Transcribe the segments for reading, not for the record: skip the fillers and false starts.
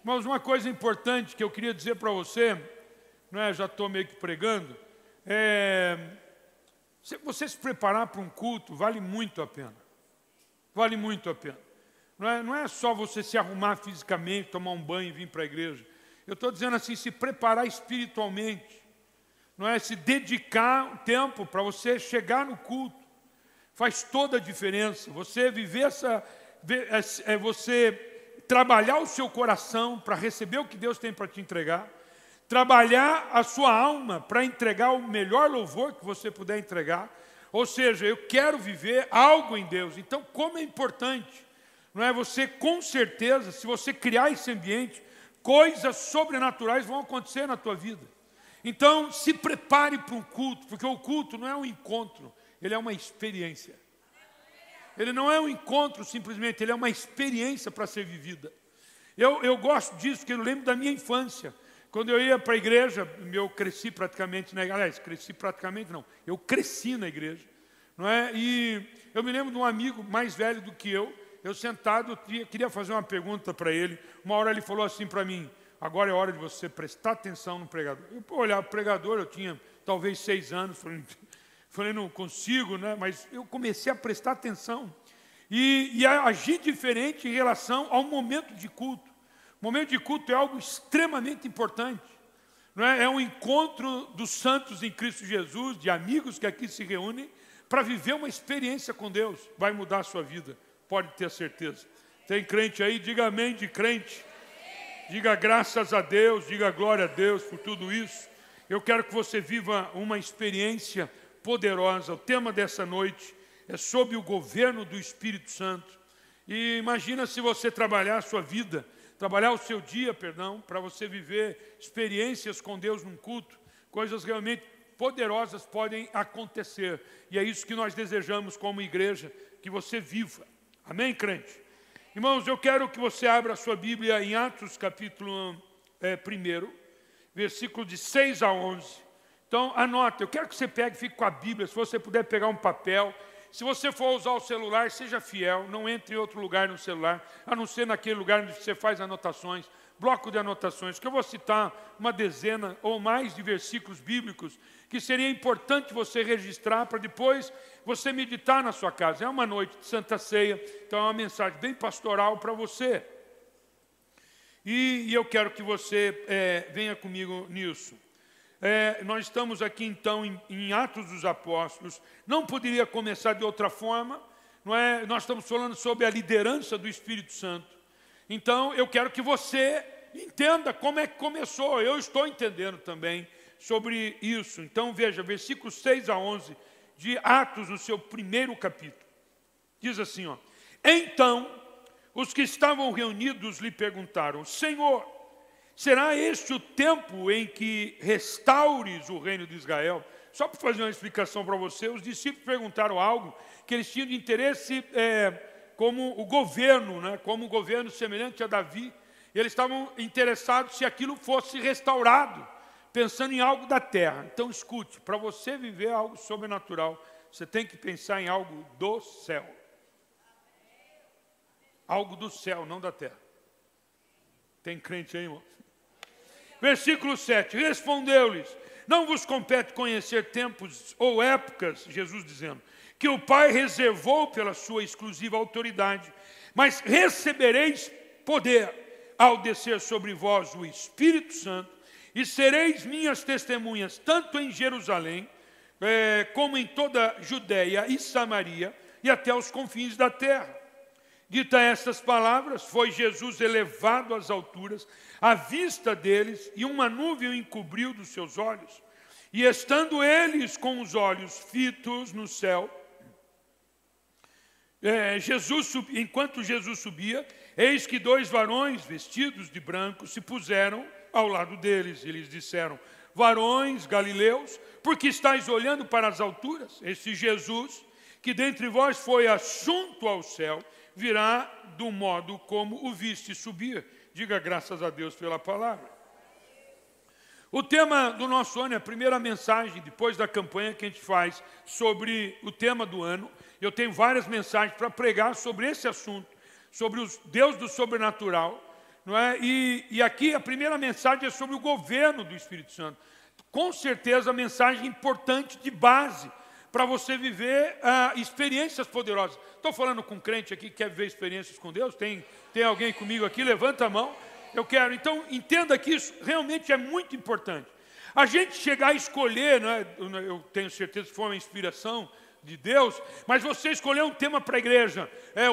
Irmãos, uma coisa importante que eu queria dizer para você, não é, já estou meio que pregando, você se preparar para um culto vale muito a pena. Vale muito a pena. Não é só você se arrumar fisicamente, tomar um banho e vir para a igreja. Eu estou dizendo assim, se preparar espiritualmente. Não é se dedicar tempo para você chegar no culto. Faz toda a diferença. Você viver você trabalhar o seu coração para receber o que Deus tem para te entregar. Trabalhar a sua alma para entregar o melhor louvor que você puder entregar. Ou seja, eu quero viver algo em Deus. Então, como é importante, não é você, com certeza, se você criar esse ambiente, coisas sobrenaturais vão acontecer na tua vida. Então, se prepare para um culto, porque o culto não é um encontro, ele é uma experiência. Ele não é um encontro simplesmente, ele é uma experiência para ser vivida. Eu gosto disso, porque eu lembro da minha infância. Quando eu ia para a igreja, eu cresci praticamente na igreja. Aliás, cresci praticamente não, eu cresci na igreja. Não é? E eu me lembro de um amigo mais velho do que eu sentado, queria fazer uma pergunta para ele. Uma hora ele falou assim para mim, agora é hora de você prestar atenção no pregador. Eu olhava para o pregador, eu tinha talvez 6 anos, falei, não consigo, né? Mas eu comecei a prestar atenção e a agir diferente em relação ao momento de culto. O momento de culto é algo extremamente importante. Não é? É um encontro dos santos em Cristo Jesus, de amigos que aqui se reúnem, para viver uma experiência com Deus. Vai mudar a sua vida, pode ter certeza. Tem crente aí? Diga amém de crente. Diga graças a Deus, diga glória a Deus por tudo isso. Eu quero que você viva uma experiência poderosa. O tema dessa noite é sobre o governo do Espírito Santo. E imagina se você trabalhar a sua vida, trabalhar o seu dia, para você viver experiências com Deus num culto, coisas realmente poderosas podem acontecer. E é isso que nós desejamos como igreja, que você viva. Amém, crente? Irmãos, eu quero que você abra a sua Bíblia em Atos capítulo 1, versículo de 6 a 11. Então, anota, eu quero que você pegue e fique com a Bíblia, se você puder pegar um papel. Se você for usar o celular, seja fiel, não entre em outro lugar no celular, a não ser naquele lugar onde você faz anotações, bloco de anotações, que eu vou citar uma dezena ou mais de versículos bíblicos que seria importante você registrar para depois você meditar na sua casa. É uma noite de Santa Ceia, então é uma mensagem bem pastoral para você. E eu quero que você venha comigo nisso. Nós estamos aqui então em Atos dos Apóstolos. Não poderia começar de outra forma, não é? Nós estamos falando sobre a liderança do Espírito Santo. Então eu quero que você entenda como é que começou. Eu estou entendendo também sobre isso. Então veja, versículos 6 a 11 de Atos, no seu primeiro capítulo. Diz assim, ó: Então os que estavam reunidos lhe perguntaram: Senhor, será este o tempo em que restaures o reino de Israel? Só para fazer uma explicação para você, os discípulos perguntaram algo que eles tinham de interesse como o governo, né? Como um governo semelhante a Davi. Eles estavam interessados se aquilo fosse restaurado, pensando em algo da terra. Então escute, para você viver algo sobrenatural, você tem que pensar em algo do céu. Algo do céu, não da terra. Tem crente aí, irmão? Versículo 7, respondeu-lhes: Não vos compete conhecer tempos ou épocas, Jesus dizendo, que o Pai reservou pela sua exclusiva autoridade, mas recebereis poder ao descer sobre vós o Espírito Santo, e sereis minhas testemunhas, tanto em Jerusalém, como em toda a Judeia e Samaria, e até os confins da terra. Dita estas palavras, foi Jesus elevado às alturas, à vista deles, e uma nuvem o encobriu dos seus olhos. E estando eles com os olhos fitos no céu, enquanto Jesus subia, eis que 2 varões vestidos de branco se puseram ao lado deles. E lhes disseram: Varões galileus, por que estáis olhando para as alturas? Este Jesus, que dentre vós foi assunto ao céu, virá do modo como o viste subir. Diga graças a Deus pela palavra. O tema do nosso ano é a primeira mensagem, depois da campanha que a gente faz sobre o tema do ano. Eu tenho várias mensagens para pregar sobre esse assunto, sobre o Deus do sobrenatural. não é? E aqui a primeira mensagem é sobre o governo do Espírito Santo. Com certeza a mensagem importante de base para você viver experiências poderosas. Estou falando com um crente aqui que quer viver experiências com Deus? Tem alguém comigo aqui? Levanta a mão. Eu quero. Então, entenda que isso realmente é muito importante. A gente chegar a escolher, não é? Eu tenho certeza que foi uma inspiração de Deus, mas você escolher um tema para a igreja,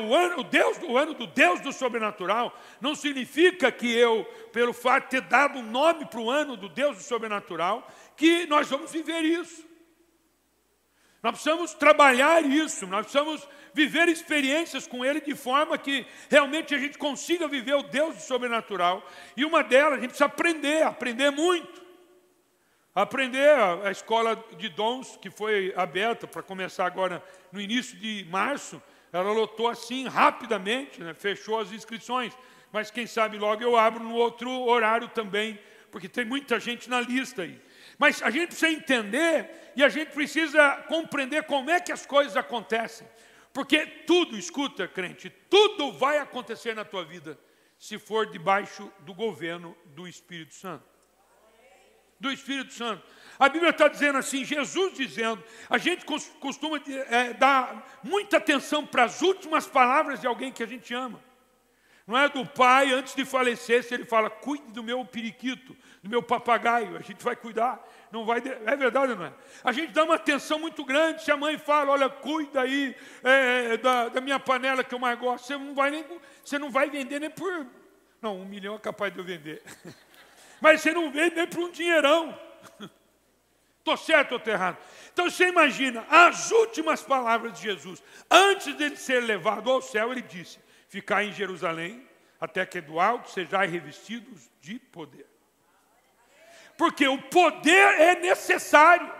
o ano do Deus do sobrenatural, não significa que eu, pelo fato de ter dado um nome para o ano do Deus do sobrenatural, que nós vamos viver isso. Nós precisamos trabalhar isso, nós precisamos viver experiências com Ele de forma que realmente a gente consiga viver o Deus do sobrenatural. E uma delas, a gente precisa aprender muito. Aprender a escola de dons, que foi aberta para começar agora no início de março, ela lotou assim rapidamente, né? Fechou as inscrições. Mas quem sabe logo eu abro no outro horário também, porque tem muita gente na lista aí. Mas a gente precisa entender e a gente precisa compreender como é que as coisas acontecem. Porque tudo, escuta, crente, tudo vai acontecer na tua vida se for debaixo do governo do Espírito Santo. Do Espírito Santo. A Bíblia está dizendo assim, Jesus dizendo, a gente costuma dar muita atenção para as últimas palavras de alguém que a gente ama. Não é do pai, antes de falecer, se ele fala, cuide do meu periquito, do meu papagaio, a gente vai cuidar. Não vai, é verdade ou não é? A gente dá uma atenção muito grande, se a mãe fala, olha, cuida aí da minha panela que eu mais gosto, você não vai vender nem por... Não, 1 milhão é capaz de eu vender. Mas você não vende nem por um dinheirão. Estou certo ou estou errado? Então você imagina, as últimas palavras de Jesus, antes dele ser levado ao céu, ele disse, ficai em Jerusalém, até que do alto sejais revestidos de poder. Porque o poder é necessário.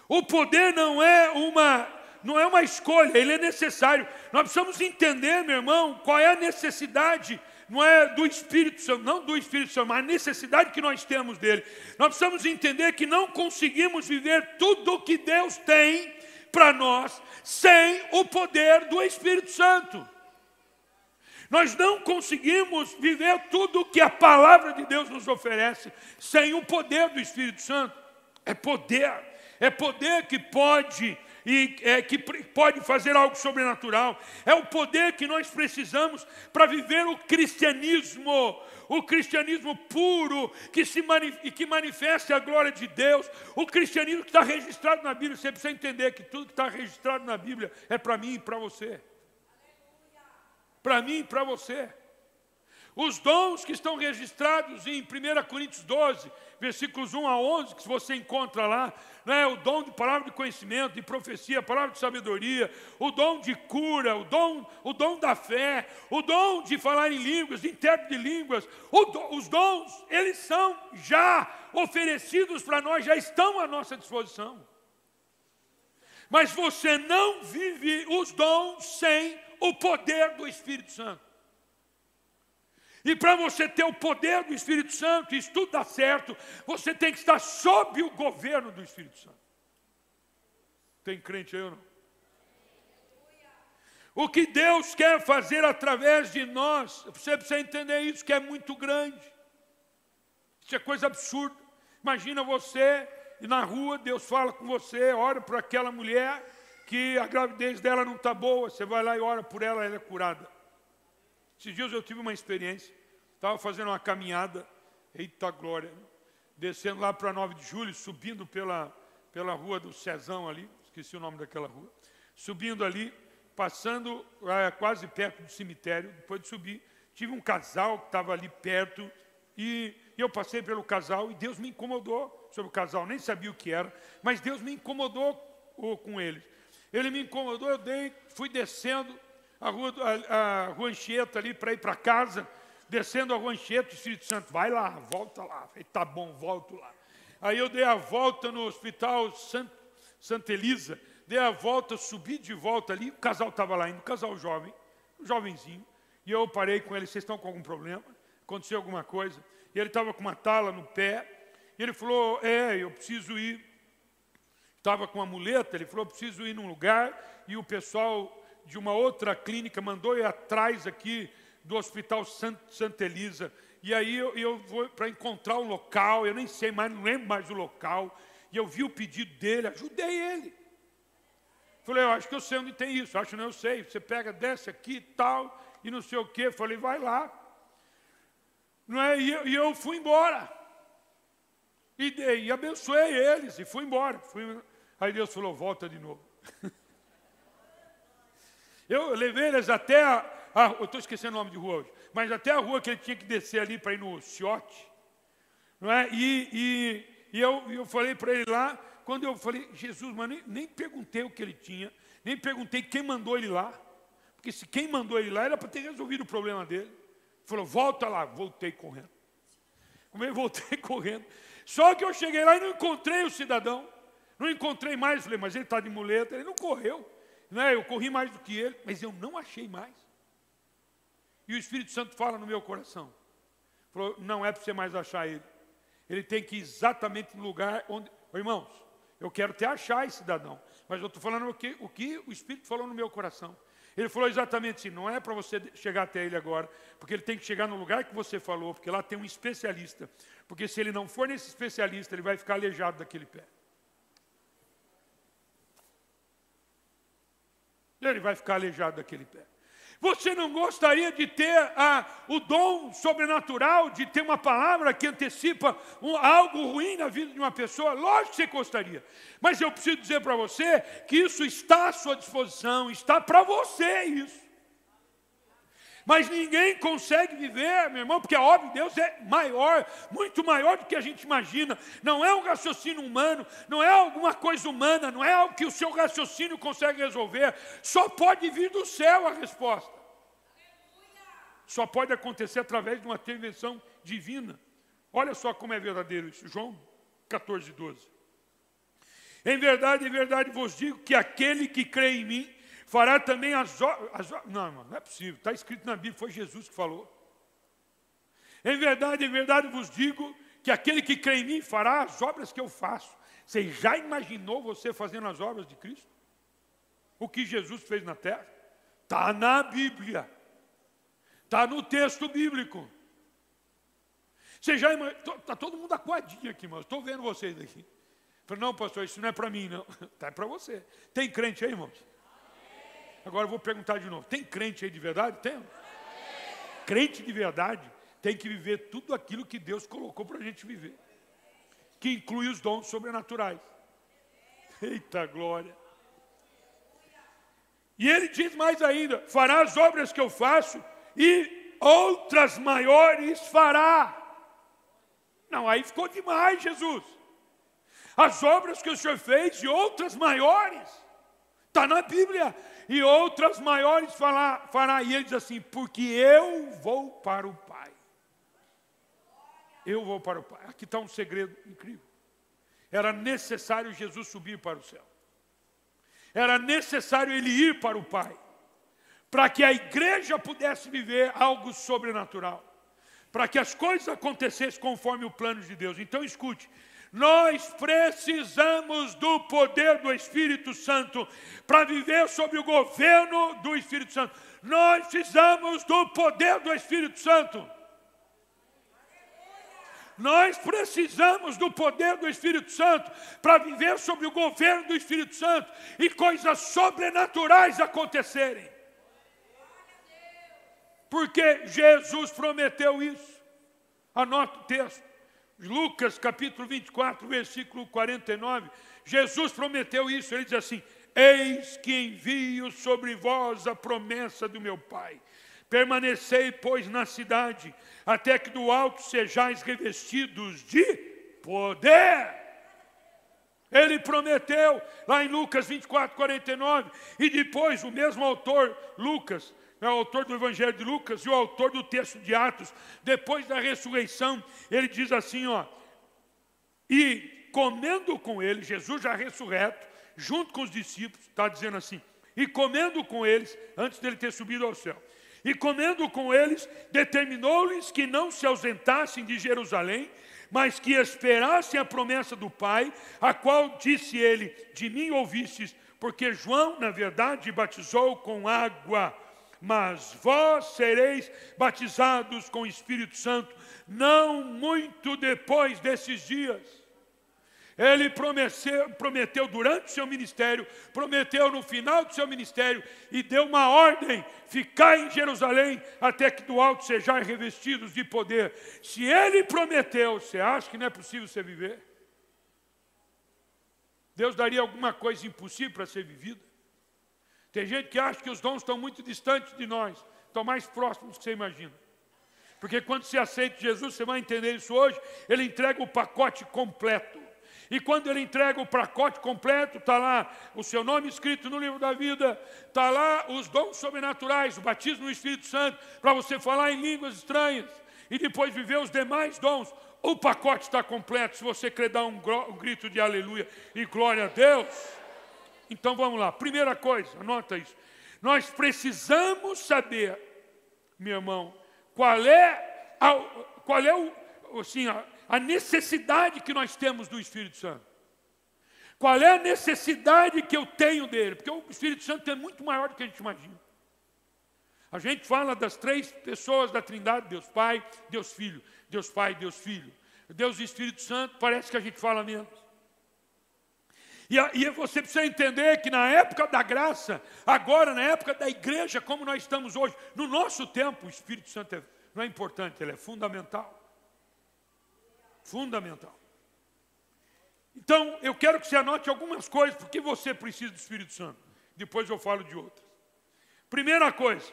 O poder não é uma escolha, ele é necessário. Nós precisamos entender, meu irmão, qual é a necessidade. Não é do Espírito Santo, não do Espírito Santo, mas a necessidade que nós temos dele. Nós precisamos entender que não conseguimos viver tudo o que Deus tem para nós sem o poder do Espírito Santo. Nós não conseguimos viver tudo o que a palavra de Deus nos oferece sem o poder do Espírito Santo. É poder que pode... que pode fazer algo sobrenatural. É o poder que nós precisamos para viver o cristianismo puro, que manifeste a glória de Deus, o cristianismo que está registrado na Bíblia. Você precisa entender que tudo que está registrado na Bíblia é para mim e para você. Para mim e para você. Os dons que estão registrados em 1 Coríntios 12, versículos 1 a 11, que você encontra lá, né? O dom de palavra de conhecimento, de profecia, palavra de sabedoria, o dom de cura, o dom da fé, o dom de falar em línguas, de intérprete de línguas. Os dons, eles são já oferecidos para nós, já estão à nossa disposição. Mas você não vive os dons sem o poder do Espírito Santo. E para você ter o poder do Espírito Santo, e isso tudo dá certo, você tem que estar sob o governo do Espírito Santo. Tem crente aí ou não? O que Deus quer fazer através de nós, você precisa entender isso, que é muito grande. Isso é coisa absurda. Imagina você, e na rua, Deus fala com você, ora por aquela mulher, que a gravidez dela não está boa, você vai lá e ora por ela, ela é curada. Esses dias eu tive uma experiência, estava fazendo uma caminhada, eita glória, descendo lá para 9 de julho, subindo pela rua do Cezão ali, esqueci o nome daquela rua, subindo ali, passando quase perto do cemitério, depois de subir, tive um casal que estava ali perto, e eu passei pelo casal, e Deus me incomodou sobre o casal, nem sabia o que era, mas Deus me incomodou com eles. Ele me incomodou, fui descendo, a rua Anchieta ali para ir para casa, descendo a rua Anchieta, o Espírito Santo, vai lá, volta lá. Falei, tá bom, volto lá. Aí eu dei a volta no hospital Santa Elisa, dei a volta, subi de volta ali, o casal estava lá ainda, um casal jovem, um jovenzinho, e eu parei com ele, vocês estão com algum problema? Aconteceu alguma coisa? E ele estava com uma tala no pé, e ele falou, eu preciso ir, estava com uma muleta, ele falou, eu preciso ir num lugar, e o pessoal de uma outra clínica mandou ir atrás aqui do Hospital Santa Elisa. E aí eu vou para encontrar o local, eu nem sei mais, não lembro mais do local. E eu vi o pedido dele, ajudei ele. Falei, eu acho que eu sei onde tem isso. Acho que não, eu sei. Você pega, desce aqui e tal, e não sei o quê. Falei, vai lá. Não é? E eu fui embora. E abençoei eles, e fui embora. Aí Deus falou, volta de novo. Eu levei eles até eu estou esquecendo o nome de rua hoje, mas até a rua que ele tinha que descer ali para ir no Ciote. Não é? E eu falei para ele lá, quando eu falei, Jesus, mas nem perguntei o que ele tinha, nem perguntei quem mandou ele lá, porque se quem mandou ele lá era para ter resolvido o problema dele. Ele falou, volta lá, voltei correndo. Como eu voltei correndo. Só que eu cheguei lá e não encontrei o cidadão, não encontrei mais, falei, mas ele está de muleta, ele não correu. Não é? Eu corri mais do que ele, mas eu não achei mais. E o Espírito Santo fala no meu coração, falou, não é para você mais achar ele. Ele tem que ir exatamente no lugar onde... Irmãos, eu quero até achar esse cidadão, mas eu estou falando o que o Espírito falou no meu coração. Ele falou exatamente assim, não é para você chegar até ele agora, porque ele tem que chegar no lugar que você falou, porque lá tem um especialista. Porque se ele não for nesse especialista, ele vai ficar aleijado daquele pé. Ele vai ficar aleijado daquele pé. Você não gostaria de ter o dom sobrenatural, de ter uma palavra que antecipa algo ruim na vida de uma pessoa? Lógico que você gostaria. Mas eu preciso dizer para você que isso está à sua disposição, está para você isso. Mas ninguém consegue viver, meu irmão, porque a obra de Deus é maior, muito maior do que a gente imagina. Não é um raciocínio humano, não é alguma coisa humana, não é algo que o seu raciocínio consegue resolver. Só pode vir do céu a resposta. Só pode acontecer através de uma intervenção divina. Olha só como é verdadeiro isso, João 14, 12. Em verdade vos digo que aquele que crê em mim, fará também as obras... Não, irmão, não é possível. Está escrito na Bíblia, foi Jesus que falou. Em verdade vos digo que aquele que crê em mim fará as obras que eu faço. Você já imaginou você fazendo as obras de Cristo? O que Jesus fez na terra? Está na Bíblia. Está no texto bíblico. Você já imaginou? Está todo mundo acuadinho aqui, irmãos. Estou vendo vocês aqui. Falei, não, pastor, isso não é para mim, não. Está para você. Tem crente aí, irmãos? Agora eu vou perguntar de novo, tem crente aí de verdade? Tem? Crente de verdade tem que viver tudo aquilo que Deus colocou para a gente viver. Que inclui os dons sobrenaturais. Eita glória! E ele diz mais ainda, fará as obras que eu faço e outras maiores fará. Não, aí ficou demais, Jesus. As obras que o Senhor fez e outras maiores. Está na Bíblia. E outras maiores fará. E ele diz assim, porque eu vou para o Pai. Eu vou para o Pai. Aqui está um segredo incrível. Era necessário Jesus subir para o céu. Era necessário ele ir para o Pai. Para que a igreja pudesse viver algo sobrenatural. Para que as coisas acontecessem conforme o plano de Deus. Então escute. Nós precisamos do poder do Espírito Santo para viver sob o governo do Espírito Santo. Nós precisamos do poder do Espírito Santo. Nós precisamos do poder do Espírito Santo para viver sob o governo do Espírito Santo e coisas sobrenaturais acontecerem. Porque Jesus prometeu isso. Anota o texto. Lucas capítulo 24, versículo 49, Jesus prometeu isso, ele diz assim, eis que envio sobre vós a promessa do meu Pai. Permanecei, pois, na cidade, até que do alto sejais revestidos de poder. Ele prometeu, lá em Lucas 24, 49, e depois o mesmo autor, Lucas, é o autor do Evangelho de Lucas e o autor do texto de Atos, depois da ressurreição, ele diz assim, ó, e comendo com ele, Jesus já ressurreto, junto com os discípulos, está dizendo assim, e comendo com eles, antes dele ter subido ao céu, e comendo com eles, determinou-lhes que não se ausentassem de Jerusalém, mas que esperassem a promessa do Pai, a qual disse ele, de mim ouvistes, porque João, na verdade, batizou com água, mas vós sereis batizados com o Espírito Santo, não muito depois desses dias. Ele prometeu durante o seu ministério, prometeu no final do seu ministério e deu uma ordem: ficai em Jerusalém até que do alto sejais revestidos de poder. Se ele prometeu, você acha que não é possível você viver? Deus daria alguma coisa impossível para ser vivida? Tem gente que acha que os dons estão muito distantes de nós, estão mais próximos do que você imagina. Porque quando você aceita Jesus, você vai entender isso hoje, ele entrega o pacote completo. E quando ele entrega o pacote completo, está lá o seu nome escrito no livro da vida, está lá os dons sobrenaturais, o batismo no Espírito Santo, para você falar em línguas estranhas, e depois viver os demais dons. O pacote está completo, se você quer dar um grito de aleluia e glória a Deus. Então vamos lá, primeira coisa, anota isso. Nós precisamos saber, meu irmão, qual é a necessidade que nós temos do Espírito Santo. Qual é a necessidade que eu tenho dele? Porque o Espírito Santo é muito maior do que a gente imagina. A gente fala das três pessoas da Trindade: Deus Pai, Deus Filho, Deus Pai, Deus Filho. Deus e Espírito Santo, parece que a gente fala menos. E você precisa entender que na época da graça, agora na época da igreja, como nós estamos hoje, no nosso tempo, o Espírito Santo não é importante, ele é fundamental. Fundamental. Então, eu quero que você anote algumas coisas, porque você precisa do Espírito Santo. Depois eu falo de outras. Primeira coisa,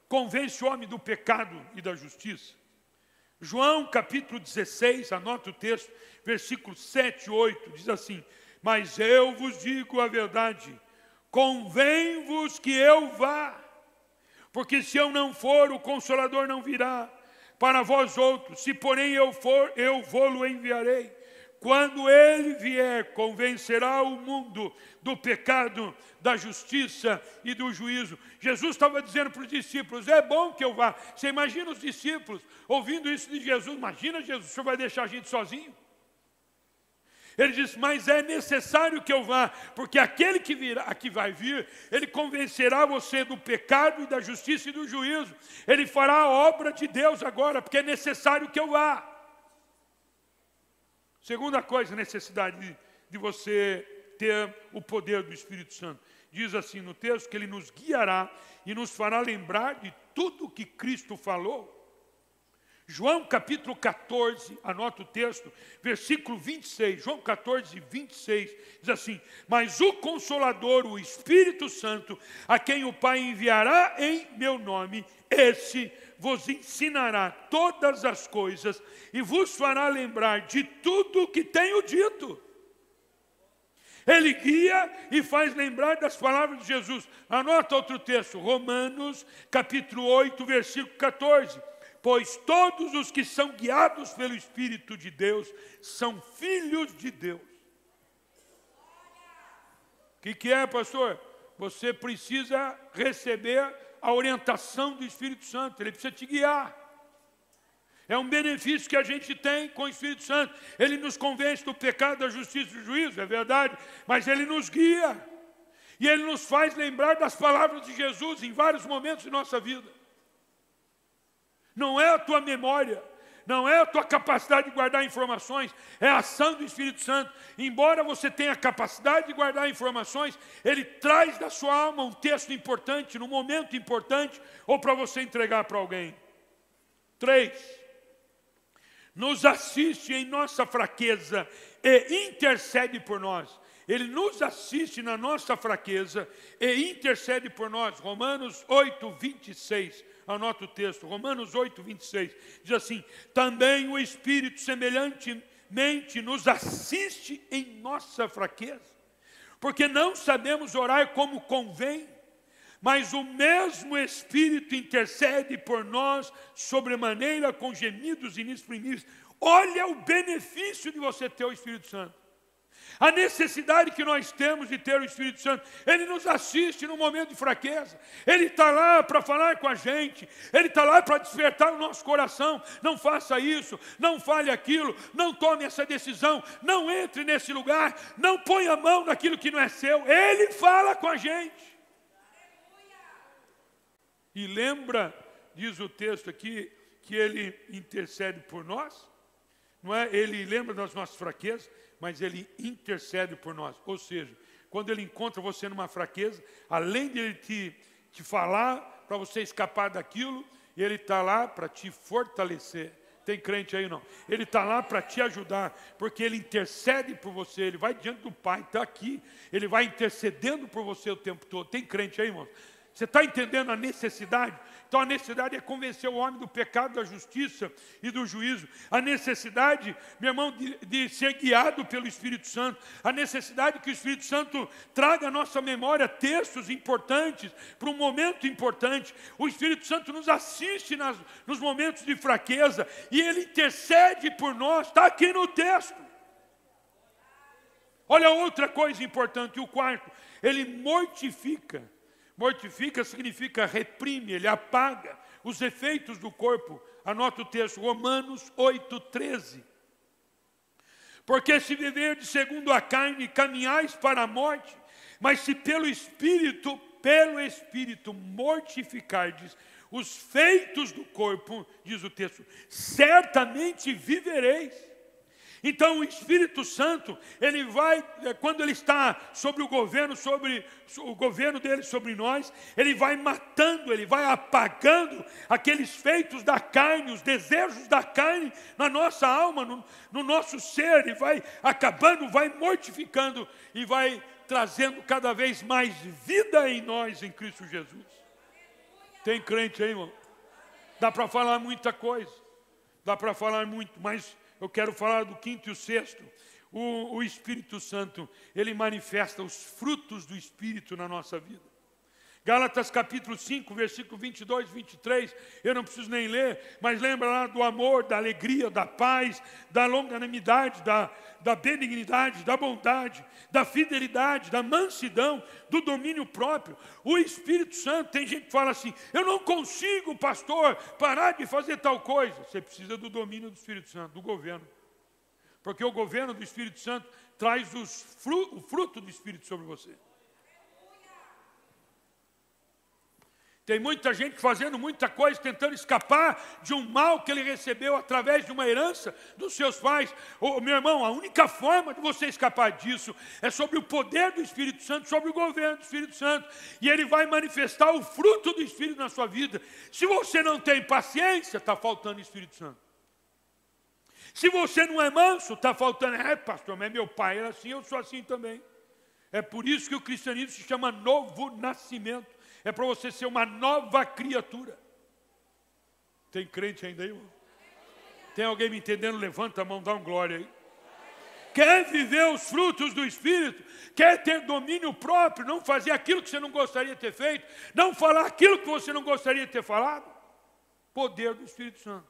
convence o homem do pecado e da justiça. João capítulo 16, anota o texto, versículos 7 e 8, diz assim: mas eu vos digo a verdade, convém-vos que eu vá, porque se eu não for, o Consolador não virá para vós outros. Se porém eu for, eu vou-lo enviarei. Quando ele vier, convencerá o mundo do pecado, da justiça e do juízo. Jesus estava dizendo para os discípulos: é bom que eu vá. Você imagina os discípulos ouvindo isso de Jesus? Imagina, Jesus, o senhor vai deixar a gente sozinho? Ele disse: mas é necessário que eu vá, porque aquele que vai vir, ele convencerá você do pecado e da justiça e do juízo. Ele fará a obra de Deus agora, porque é necessário que eu vá. Segunda coisa, necessidade de você ter o poder do Espírito Santo. Diz assim no texto que ele nos guiará e nos fará lembrar de tudo que Cristo falou. João capítulo 14, anota o texto, versículo 26, João 14, 26, diz assim: mas o Consolador, o Espírito Santo, a quem o Pai enviará em meu nome, esse vos ensinará todas as coisas e vos fará lembrar de tudo o que tenho dito. Ele guia e faz lembrar das palavras de Jesus. Anota outro texto, Romanos capítulo 8, versículo 14. Pois todos os que são guiados pelo Espírito de Deus são filhos de Deus. O que é, pastor? Você precisa receber a orientação do Espírito Santo. Ele precisa te guiar. É um benefício que a gente tem com o Espírito Santo. Ele nos convence do pecado, da justiça e do juízo, é verdade. Mas ele nos guia. E ele nos faz lembrar das palavras de Jesus em vários momentos de nossa vida. Não é a tua memória, não é a tua capacidade de guardar informações, é a ação do Espírito Santo. Embora você tenha a capacidade de guardar informações, ele traz da sua alma um texto importante, num momento importante, ou para você entregar para alguém. 3. Nos assiste em nossa fraqueza e intercede por nós. Ele nos assiste na nossa fraqueza e intercede por nós. Romanos 8, 26. Anota o texto, Romanos 8, 26. Diz assim: também o Espírito semelhantemente nos assiste em nossa fraqueza, porque não sabemos orar como convém, mas o mesmo Espírito intercede por nós sobremaneira com gemidos inexprimíveis. Olha o benefício de você ter o Espírito Santo. A necessidade que nós temos de ter o Espírito Santo. Ele nos assiste no momento de fraqueza. Ele está lá para falar com a gente. Ele está lá para despertar o nosso coração. Não faça isso, não fale aquilo, não tome essa decisão, não entre nesse lugar, não ponha a mão naquilo que não é seu. Ele fala com a gente. E lembra, diz o texto aqui, que Ele intercede por nós. Não é? Ele lembra das nossas fraquezas, mas Ele intercede por nós. Ou seja, quando Ele encontra você numa fraqueza, além de Ele te falar para você escapar daquilo, Ele está lá para te fortalecer. Tem crente aí não? Ele está lá para te ajudar, porque Ele intercede por você. Ele vai diante do Pai, está aqui. Ele vai intercedendo por você o tempo todo. Tem crente aí, irmão? Você está entendendo a necessidade? Então a necessidade é convencer o homem do pecado, da justiça e do juízo. A necessidade, meu irmão, de ser guiado pelo Espírito Santo. A necessidade que o Espírito Santo traga à nossa memória textos importantes para um momento importante. O Espírito Santo nos assiste nos momentos de fraqueza e Ele intercede por nós. Está aqui no texto. Olha outra coisa importante, o quarto. Ele mortifica. Mortifica significa reprime, ele apaga os efeitos do corpo. Anota o texto, Romanos 8:13. Porque se viverdes segundo a carne, caminhais para a morte, mas se pelo Espírito mortificardes os feitos do corpo, diz o texto, certamente vivereis. Então o Espírito Santo, ele vai, quando ele está sobre o governo dele sobre nós, ele vai matando, ele vai apagando aqueles feitos da carne, os desejos da carne na nossa alma, no nosso ser, ele vai acabando, vai mortificando e vai trazendo cada vez mais vida em nós, em Cristo Jesus. Tem crente aí, irmão? Dá para falar muita coisa, dá para falar muito, mas eu quero falar do quinto e o sexto. O Espírito Santo, ele manifesta os frutos do Espírito na nossa vida. Gálatas capítulo 5, versículo 22, 23, eu não preciso nem ler, mas lembra lá do amor, da alegria, da paz, da longanimidade, da benignidade, da bondade, da fidelidade, da mansidão, do domínio próprio. O Espírito Santo, tem gente que fala assim, eu não consigo, pastor, parar de fazer tal coisa. Você precisa do domínio do Espírito Santo, do governo. Porque o governo do Espírito Santo traz o fruto do Espírito sobre você. Tem muita gente fazendo muita coisa, tentando escapar de um mal que ele recebeu através de uma herança dos seus pais. Meu irmão, a única forma de você escapar disso é sobre o poder do Espírito Santo, sobre o governo do Espírito Santo. E ele vai manifestar o fruto do Espírito na sua vida. Se você não tem paciência, está faltando o Espírito Santo. Se você não é manso, está faltando, pastor, mas meu pai era assim, eu sou assim também. É por isso que o cristianismo se chama novo nascimento. É para você ser uma nova criatura. Tem crente ainda aí, irmão? Tem alguém me entendendo? Levanta a mão, dá um glória aí. Quer viver os frutos do Espírito? Quer ter domínio próprio? Não fazer aquilo que você não gostaria de ter feito? Não falar aquilo que você não gostaria de ter falado? Poder do Espírito Santo.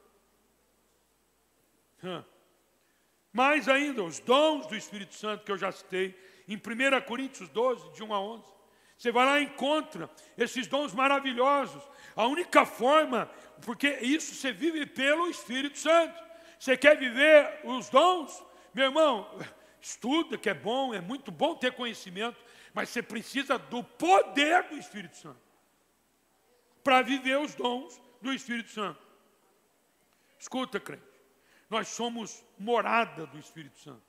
Mais ainda, os dons do Espírito Santo que eu já citei, em 1 Coríntios 12, de 1 a 11. Você vai lá e encontra esses dons maravilhosos. A única forma, porque isso você vive pelo Espírito Santo. Você quer viver os dons? Meu irmão, estuda que é bom, é muito bom ter conhecimento, mas você precisa do poder do Espírito Santo para viver os dons do Espírito Santo. Escuta, crente, nós somos morada do Espírito Santo.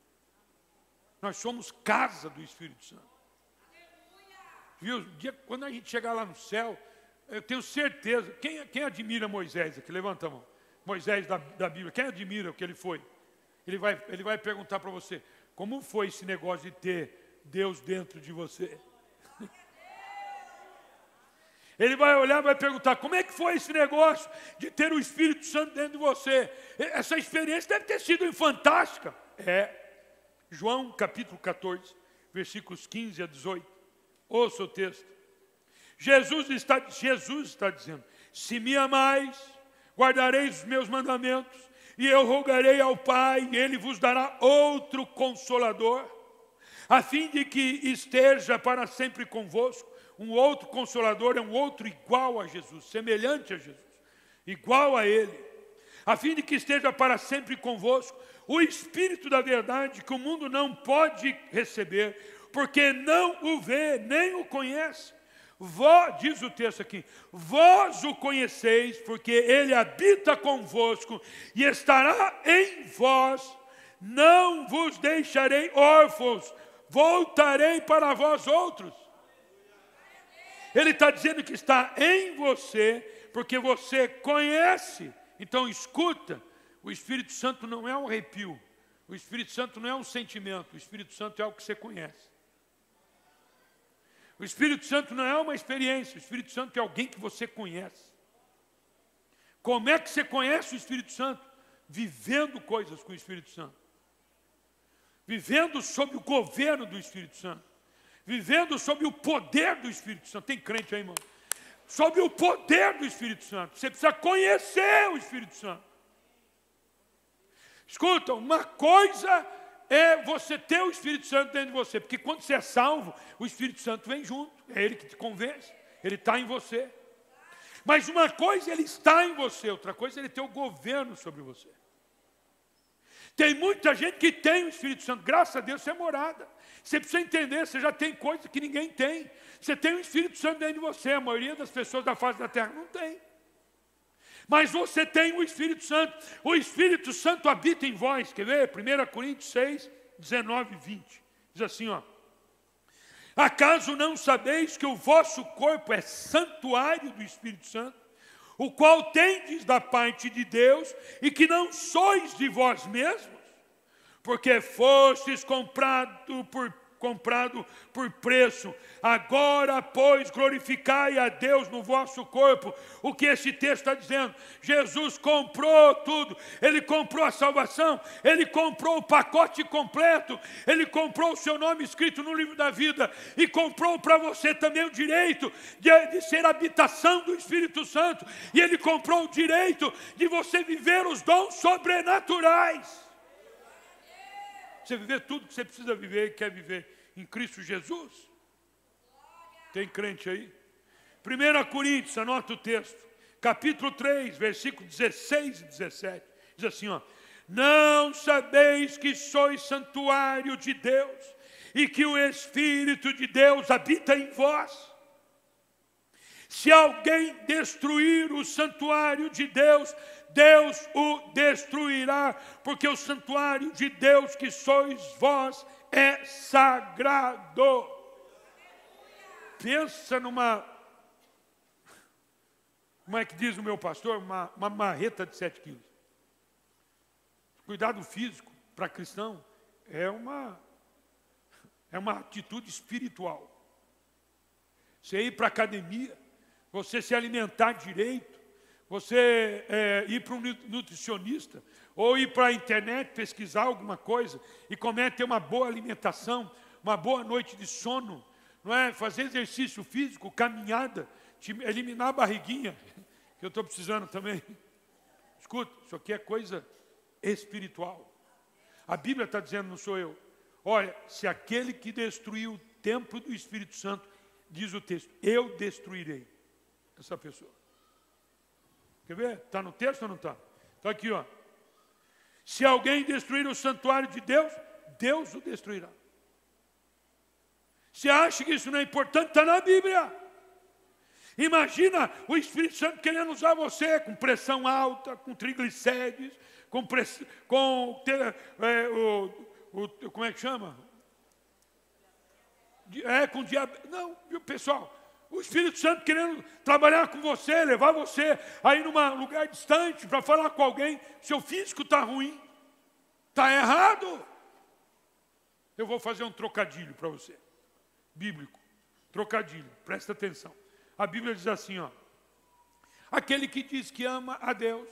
Nós somos casa do Espírito Santo. Viu? Quando a gente chegar lá no céu, eu tenho certeza. Quem admira Moisés aqui? Levanta a mão. Moisés da Bíblia. Quem admira o que ele foi? Ele vai perguntar para você, como foi esse negócio de ter Deus dentro de você? Ele vai olhar e vai perguntar, como é que foi esse negócio de ter o Espírito Santo dentro de você? Essa experiência deve ter sido fantástica. João capítulo 14, versículos 15 a 18. Ouça o texto. Jesus está dizendo, se me amais, guardareis os meus mandamentos, e eu rogarei ao Pai, e Ele vos dará outro Consolador, a fim de que esteja para sempre convosco. Um outro Consolador é um outro igual a Jesus, semelhante a Jesus, igual a Ele, a fim de que esteja para sempre convosco, o Espírito da verdade, que o mundo não pode receber, porque não o vê, nem o conhece. diz o texto aqui, vós o conheceis, porque ele habita convosco e estará em vós, não vos deixarei órfãos, voltarei para vós outros. Ele está dizendo que está em você, porque você conhece. Então escuta, o Espírito Santo não é um arrepio, o Espírito Santo não é um sentimento, o Espírito Santo é algo que você conhece. O Espírito Santo não é uma experiência, o Espírito Santo é alguém que você conhece. Como é que você conhece o Espírito Santo? Vivendo coisas com o Espírito Santo. Vivendo sob o governo do Espírito Santo. Vivendo sob o poder do Espírito Santo. Tem crente aí, irmão? Sob o poder do Espírito Santo. Você precisa conhecer o Espírito Santo. Escuta, uma coisa é você ter o Espírito Santo dentro de você, porque quando você é salvo, o Espírito Santo vem junto, é Ele que te convence, Ele está em você. Mas uma coisa Ele está em você, outra coisa Ele tem o governo sobre você. Tem muita gente que tem o Espírito Santo, graças a Deus você é morada. Você precisa entender, você já tem coisa que ninguém tem. Você tem o Espírito Santo dentro de você, a maioria das pessoas da face da terra não tem. Mas você tem o Espírito Santo. O Espírito Santo habita em vós. Quer ver? 1 Coríntios 6, 19 e 20. Diz assim, ó. Acaso não sabeis que o vosso corpo é santuário do Espírito Santo, o qual tendes da parte de Deus, e que não sois de vós mesmos? Porque fostes comprado por preço. Agora, pois, glorificai a Deus no vosso corpo. O que esse texto está dizendo? Jesus comprou tudo. Ele comprou a salvação. Ele comprou o pacote completo. Ele comprou o seu nome escrito no livro da vida. E comprou para você também o direito de ser habitação do Espírito Santo. E Ele comprou o direito de você viver os dons sobrenaturais. Você viver tudo que você precisa viver e quer viver em Cristo Jesus. Tem crente aí? 1 Coríntios, anota o texto. Capítulo 3, versículo 16 e 17. Diz assim, ó. Não sabeis que sois santuário de Deus e que o Espírito de Deus habita em vós? Se alguém destruir o santuário de Deus, Deus o destruirá, porque o santuário de Deus que sois vós é sagrado. Pensa numa, como é que diz o meu pastor? Uma marreta de 7 quilos. Cuidado físico para cristão é uma atitude espiritual. Você ir para a academia, você se alimentar direito, você ir para um nutricionista, ou ir para a internet pesquisar alguma coisa, e começar a ter uma boa alimentação, uma boa noite de sono, não é? Fazer exercício físico, caminhada, eliminar a barriguinha, que eu estou precisando também. Escuta, isso aqui é coisa espiritual. A Bíblia está dizendo, não sou eu. Olha, se aquele que destruiu o templo do Espírito Santo, diz o texto, eu destruirei essa pessoa. Quer ver? Está no texto ou não está? Está aqui, ó. Se alguém destruir o santuário de Deus, Deus o destruirá. Você acha que isso não é importante? Está na Bíblia. Imagina o Espírito Santo querendo usar você com pressão alta, com triglicérides, como é que chama? Com diabetes. Não, viu, pessoal? O Espírito Santo querendo trabalhar com você, levar você aí num lugar distante para falar com alguém. Seu físico está ruim, está errado. Eu vou fazer um trocadilho para você, bíblico, trocadilho, presta atenção. A Bíblia diz assim, ó, aquele que diz que ama a Deus,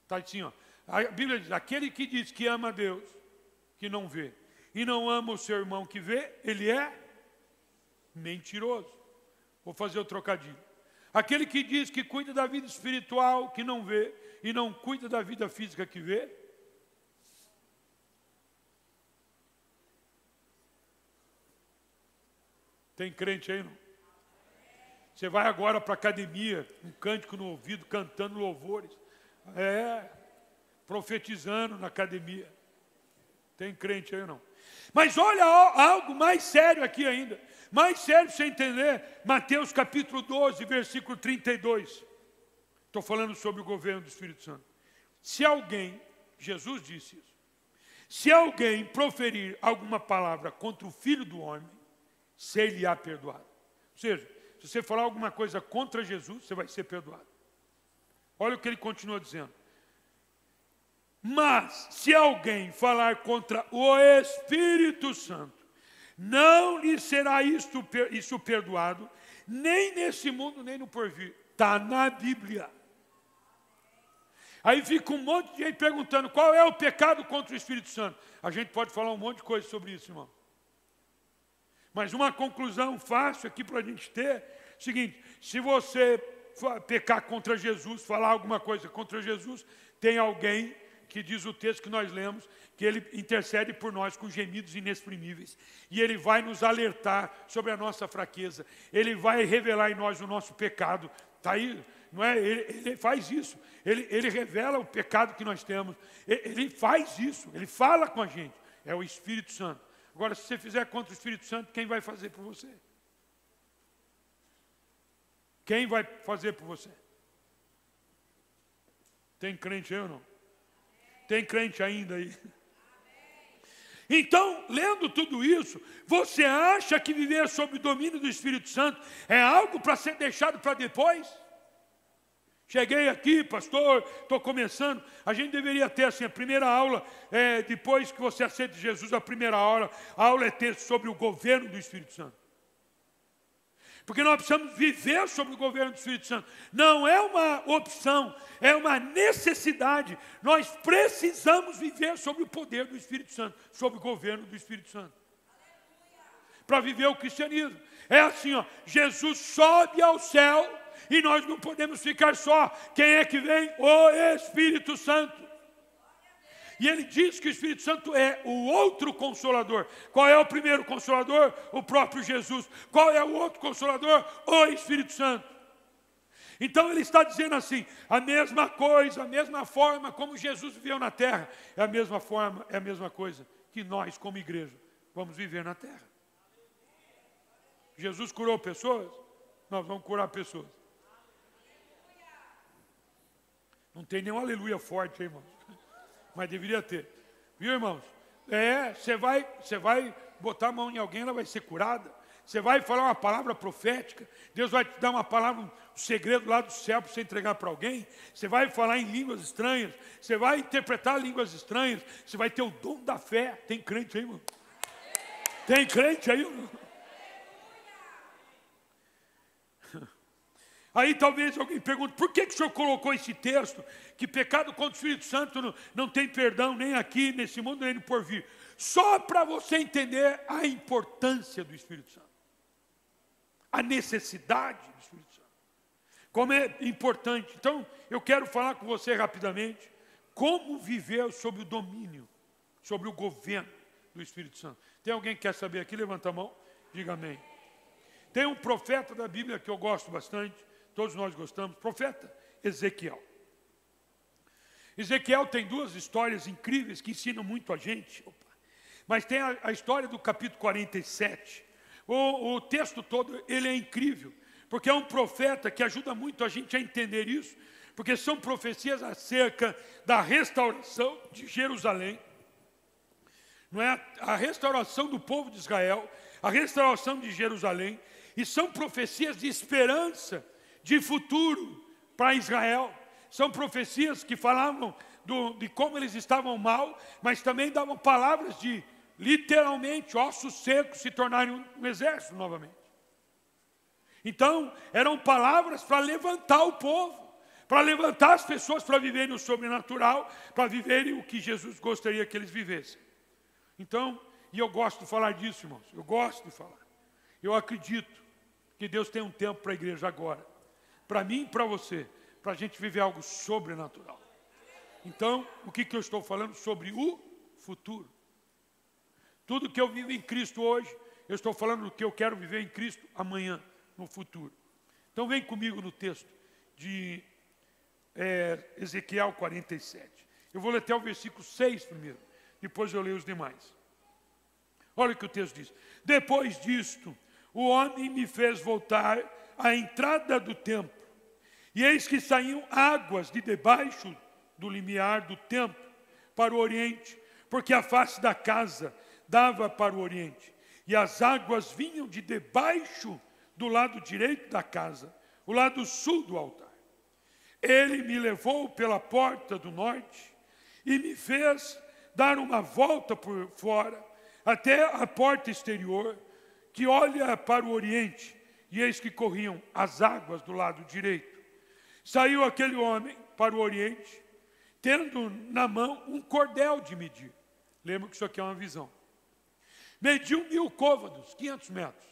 está assim, ó, a Bíblia diz, aquele que diz que ama a Deus, que não vê, e não ama o seu irmão que vê, ele é mentiroso. Vou fazer o trocadilho. Aquele que diz que cuida da vida espiritual, que não vê, e não cuida da vida física que vê. Tem crente aí, não? Você vai agora para a academia, um cântico no ouvido, cantando louvores. Profetizando na academia. Tem crente aí ou não? Mas olha algo mais sério aqui ainda. Mais sério para você entender. Mateus capítulo 12, versículo 32. Estou falando sobre o governo do Espírito Santo. Se alguém, Jesus disse isso, se alguém proferir alguma palavra contra o Filho do Homem, ser-lhe-á perdoado. Ou seja, se você falar alguma coisa contra Jesus, você vai ser perdoado. Olha o que ele continua dizendo. Mas, se alguém falar contra o Espírito Santo, não lhe será isso perdoado, nem nesse mundo, nem no porvir. Está na Bíblia. Aí fica um monte de gente perguntando, qual é o pecado contra o Espírito Santo? A gente pode falar um monte de coisa sobre isso, irmão. Mas uma conclusão fácil aqui para a gente ter, é o seguinte, se você pecar contra Jesus, falar alguma coisa contra Jesus, tem alguém que diz o texto que nós lemos, que ele intercede por nós com gemidos inexprimíveis. E ele vai nos alertar sobre a nossa fraqueza. Ele vai revelar em nós o nosso pecado. Está aí, não é? Ele faz isso. Ele revela o pecado que nós temos. Ele faz isso. Ele fala com a gente. É o Espírito Santo. Agora, se você fizer contra o Espírito Santo, quem vai fazer por você? Quem vai fazer por você? Tem crente aí ou não? Tem crente ainda aí? Então, lendo tudo isso, você acha que viver sob o domínio do Espírito Santo é algo para ser deixado para depois? Cheguei aqui, pastor, estou começando. A gente deveria ter assim, a primeira aula, depois que você aceita Jesus, a primeira aula é ter sobre o governo do Espírito Santo. Porque nós precisamos viver sobre o governo do Espírito Santo. Não é uma opção, é uma necessidade. Nós precisamos viver sobre o poder do Espírito Santo, sobre o governo do Espírito Santo. Para viver o cristianismo. É assim, ó, Jesus sobe ao céu e nós não podemos ficar só. Quem é que vem? O Espírito Santo. E ele diz que o Espírito Santo é o outro Consolador. Qual é o primeiro Consolador? O próprio Jesus. Qual é o outro Consolador? O Espírito Santo. Então ele está dizendo assim, a mesma coisa, a mesma forma como Jesus viveu na terra, é a mesma forma, é a mesma coisa que nós como igreja vamos viver na terra. Jesus curou pessoas, nós vamos curar pessoas. Não tem nenhum aleluia forte aí, irmão. Mas deveria ter. Viu, irmãos? Você vai botar a mão em alguém, ela vai ser curada. Você vai falar uma palavra profética. Deus vai te dar uma palavra, um segredo lá do céu para você entregar para alguém. Você vai falar em línguas estranhas. Você vai interpretar línguas estranhas. Você vai ter o dom da fé. Tem crente aí, irmão? Tem crente aí, irmão? Aí talvez alguém pergunte, por que o senhor colocou esse texto, que pecado contra o Espírito Santo não tem perdão nem aqui, nesse mundo, nem no porvir. Só para você entender a importância do Espírito Santo. A necessidade do Espírito Santo. Como é importante. Então, eu quero falar com você rapidamente, como viver sob o domínio, sobre o governo do Espírito Santo. Tem alguém que quer saber aqui? Levanta a mão, diga amém. Tem um profeta da Bíblia que eu gosto bastante, todos nós gostamos, profeta Ezequiel. Ezequiel tem duas histórias incríveis que ensinam muito a gente. Mas tem a história do capítulo 47. O texto todo, ele é incrível, porque é um profeta que ajuda muito a gente a entender isso, porque são profecias acerca da restauração de Jerusalém, não é? A restauração do povo de Israel, a restauração de Jerusalém, e são profecias de esperança, de futuro para Israel. São profecias que falavam de como eles estavam mal, mas também davam palavras de, literalmente, ossos secos se tornarem um exército novamente. Então, eram palavras para levantar o povo, para levantar as pessoas para viverem o sobrenatural, para viverem o que Jesus gostaria que eles vivessem. Então, e eu gosto de falar disso, irmãos, eu gosto de falar. Eu acredito que Deus tem um tempo para a igreja agora, para mim e para você, para a gente viver algo sobrenatural. Então, o que eu estou falando? Sobre o futuro. Tudo que eu vivo em Cristo hoje, eu estou falando do que eu quero viver em Cristo amanhã, no futuro. Então, vem comigo no texto de Ezequiel 47. Eu vou ler até o versículo 6 primeiro. Depois eu leio os demais. Olha o que o texto diz. Depois disto, o homem me fez voltar à entrada do templo. E eis que saíam águas de debaixo do limiar do templo para o oriente, porque a face da casa dava para o oriente. E as águas vinham de debaixo do lado direito da casa, o lado sul do altar. Ele me levou pela porta do norte e me fez dar uma volta por fora, até a porta exterior, que olha para o oriente, e eis que corriam as águas do lado direito. Saiu aquele homem para o oriente, tendo na mão um cordel de medir. Lembra que isso aqui é uma visão. Mediu 1000 côvados, 500 metros.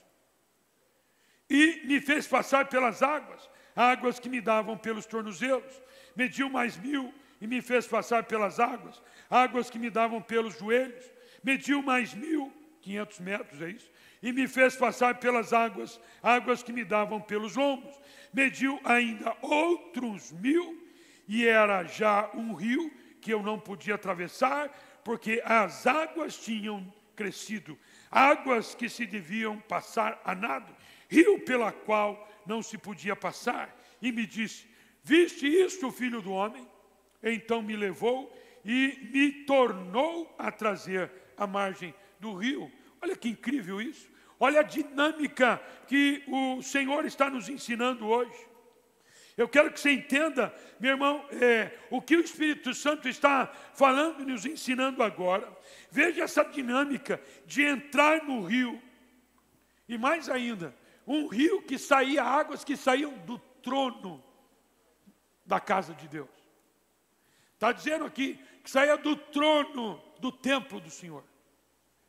E me fez passar pelas águas que me davam pelos tornozelos. Mediu mais 1000 e me fez passar pelas águas que me davam pelos joelhos. Mediu mais 1000, 500 metros, é isso? E me fez passar pelas águas que me davam pelos lombos. Mediu ainda outros 1000, e era já um rio que eu não podia atravessar, porque as águas tinham crescido, águas que se deviam passar a nado, rio pela qual não se podia passar. E me disse: viste isto, filho do homem? Então me levou e me tornou a trazer à margem do rio. Olha que incrível isso. Olha a dinâmica que o Senhor está nos ensinando hoje. Eu quero que você entenda, meu irmão, o que o Espírito Santo está falando e nos ensinando agora. Veja essa dinâmica de entrar no rio. E mais ainda, um rio que saía, águas que saíam do trono da casa de Deus. Está dizendo aqui que saía do trono do templo do Senhor.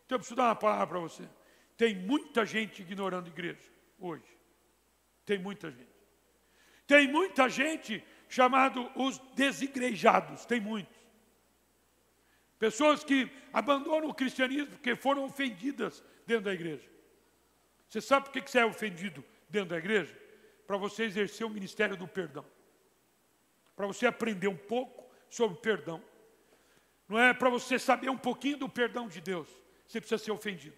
Então eu preciso dar uma palavra para você. Tem muita gente ignorando a igreja hoje. Tem muita gente. Tem muita gente chamado os desigrejados. Tem muitos. Pessoas que abandonam o cristianismo porque foram ofendidas dentro da igreja. Você sabe por que você é ofendido dentro da igreja? Para você exercer o ministério do perdão. Para você aprender um pouco sobre perdão. Não é para você saber um pouquinho do perdão de Deus. Você precisa ser ofendido.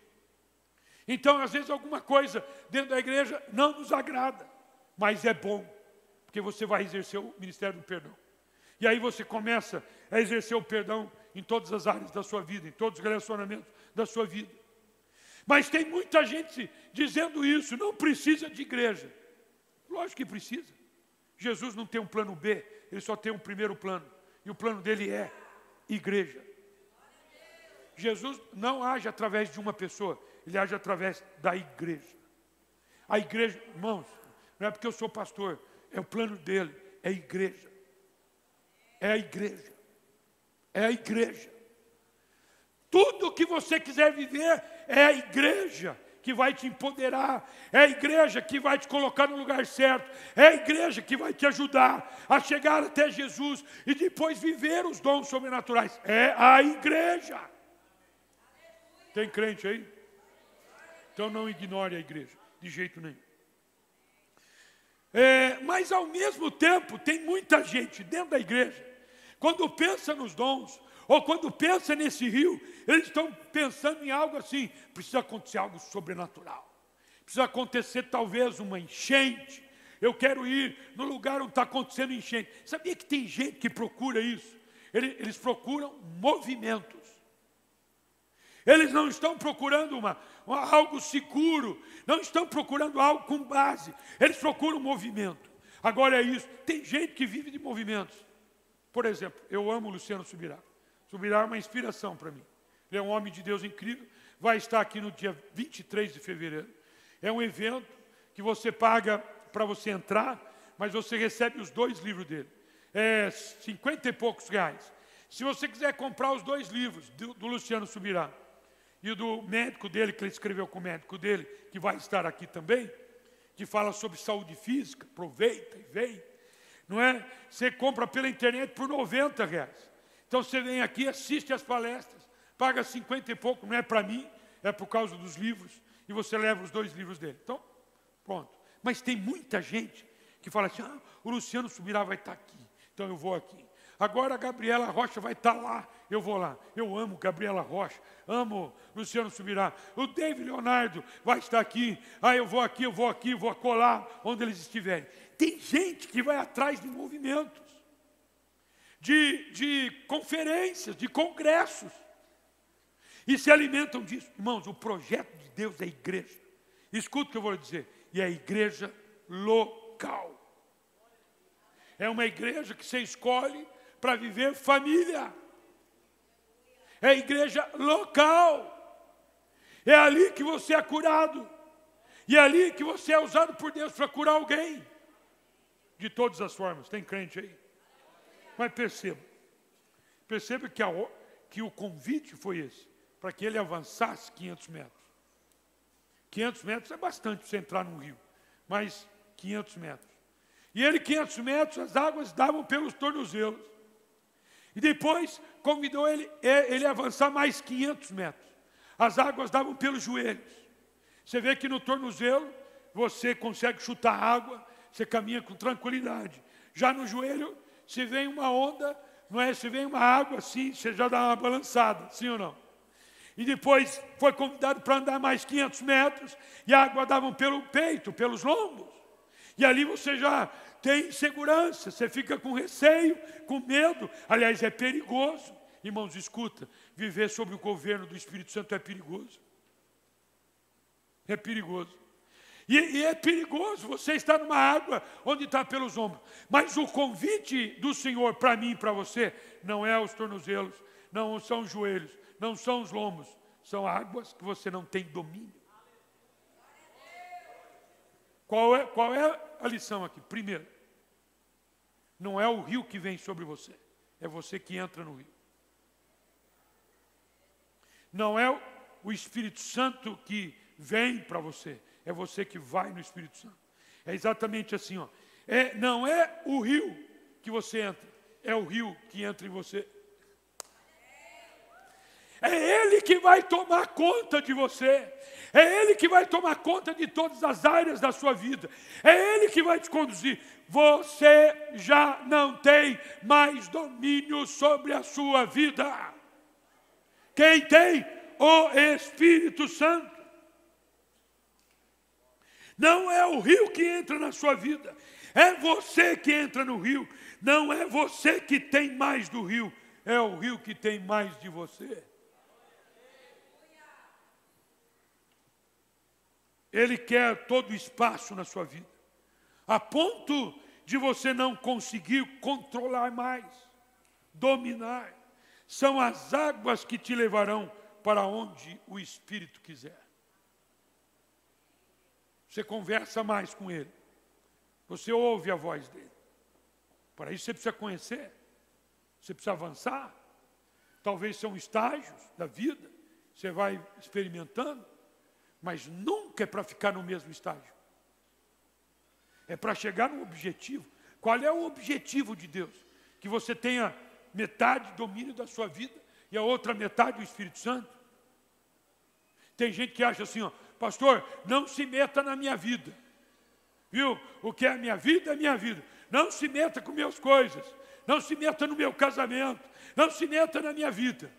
Então, às vezes, alguma coisa dentro da igreja não nos agrada. Mas é bom. Porque você vai exercer o ministério do perdão. E aí você começa a exercer o perdão em todas as áreas da sua vida, em todos os relacionamentos da sua vida. Mas tem muita gente dizendo isso, não precisa de igreja. Lógico que precisa. Jesus não tem um plano B, ele só tem um primeiro plano. E o plano dele é igreja. Jesus não age através de uma pessoa, ele age através da igreja. A igreja, irmãos, não é porque eu sou pastor, é o plano dele, é a igreja. É a igreja. É a igreja. Tudo que você quiser viver é a igreja que vai te empoderar. É a igreja que vai te colocar no lugar certo. É a igreja que vai te ajudar a chegar até Jesus e depois viver os dons sobrenaturais. É a igreja. Tem crente aí? Então não ignore a igreja, de jeito nenhum. Mas ao mesmo tempo tem muita gente dentro da igreja, quando pensa nos dons, ou quando pensa nesse rio, eles estão pensando em algo assim, precisa acontecer algo sobrenatural, precisa acontecer talvez uma enchente, eu quero ir no lugar onde está acontecendo enchente. Sabia que tem gente que procura isso? Eles procuram movimentos. Eles não estão procurando algo seguro, não estão procurando algo com base, eles procuram movimento. Agora é isso, tem gente que vive de movimentos. Por exemplo, eu amo o Luciano Subirá. Subirá é uma inspiração para mim. Ele é um homem de Deus incrível, vai estar aqui no dia 23 de fevereiro. É um evento que você paga para você entrar, mas você recebe os 2 livros dele. É 50 e poucos reais. Se você quiser comprar os 2 livros do Luciano Subirá, e do médico dele, que ele escreveu com o médico dele, que vai estar aqui também, que fala sobre saúde física, aproveita e vem, não é? Você compra pela internet por 90 reais. Então você vem aqui, assiste as palestras, paga 50 e pouco, não é para mim, é por causa dos livros, e você leva os 2 livros dele. Então, pronto. Mas tem muita gente que fala assim, o Luciano Subirá vai estar aqui, então eu vou aqui. Agora a Gabriela Rocha vai estar lá, eu vou lá. Eu amo Gabriela Rocha, amo Luciano Subirá. O David Leonardo vai estar aqui. Eu vou aqui, eu vou aqui, vou colar onde eles estiverem. Tem gente que vai atrás de movimentos, de conferências, de congressos, e se alimentam disso. Irmãos, o projeto de Deus é a igreja. Escuta o que eu vou lhe dizer. E é a igreja local. É uma igreja que você escolhe para viver família. É a igreja local. É ali que você é curado. E é ali que você é usado por Deus para curar alguém. De todas as formas. Tem crente aí? Mas perceba que o convite foi esse. Para que ele avançasse 500 metros. 500 metros é bastante para você entrar num rio. Mas 500 metros. E ele, 500 metros, as águas davam pelos tornozelos. E depois convidou ele a avançar mais 500 metros. As águas davam pelos joelhos. Você vê que no tornozelo você consegue chutar água, você caminha com tranquilidade. Já no joelho, se vem uma onda, não é? Se vem uma água assim, você já dá uma balançada, sim ou não? E depois foi convidado para andar mais 500 metros, e a água dava pelo peito, pelos lombos. E ali você já tem insegurança, você fica com receio, com medo. Aliás, é perigoso. Irmãos, escuta, viver sob o governo do Espírito Santo é perigoso. É perigoso. E é perigoso você estar numa água onde está pelos ombros. Mas o convite do Senhor para mim e para você não é os tornozelos, não são os joelhos, não são os lombos. São águas que você não tem domínio. Qual é a lição aqui? Primeiro, não é o rio que vem sobre você, é você que entra no rio. Não é o Espírito Santo que vem para você, é você que vai no Espírito Santo. É exatamente assim, ó. Não é o rio que você entra, é o rio que entra em você. É Ele que vai tomar conta de você. É Ele que vai tomar conta de todas as áreas da sua vida. É Ele que vai te conduzir. Você já não tem mais domínio sobre a sua vida. Quem tem? O Espírito Santo. Não é o rio que entra na sua vida. É você que entra no rio. Não é você que tem mais do rio. É o rio que tem mais de você. Ele quer todo o espaço na sua vida, a ponto de você não conseguir controlar mais, dominar. São as águas que te levarão para onde o Espírito quiser. Você conversa mais com Ele, você ouve a voz dEle. Para isso você precisa conhecer, você precisa avançar. Talvez são estágios da vida, você vai experimentando. Mas nunca é para ficar no mesmo estágio. É para chegar no objetivo. Qual é o objetivo de Deus? Que você tenha metade domínio da sua vida e a outra metade do Espírito Santo. Tem gente que acha assim, ó, pastor, não se meta na minha vida. Viu? O que é a minha vida é minha vida. Não se meta com minhas coisas. Não se meta no meu casamento. Não se meta na minha vida.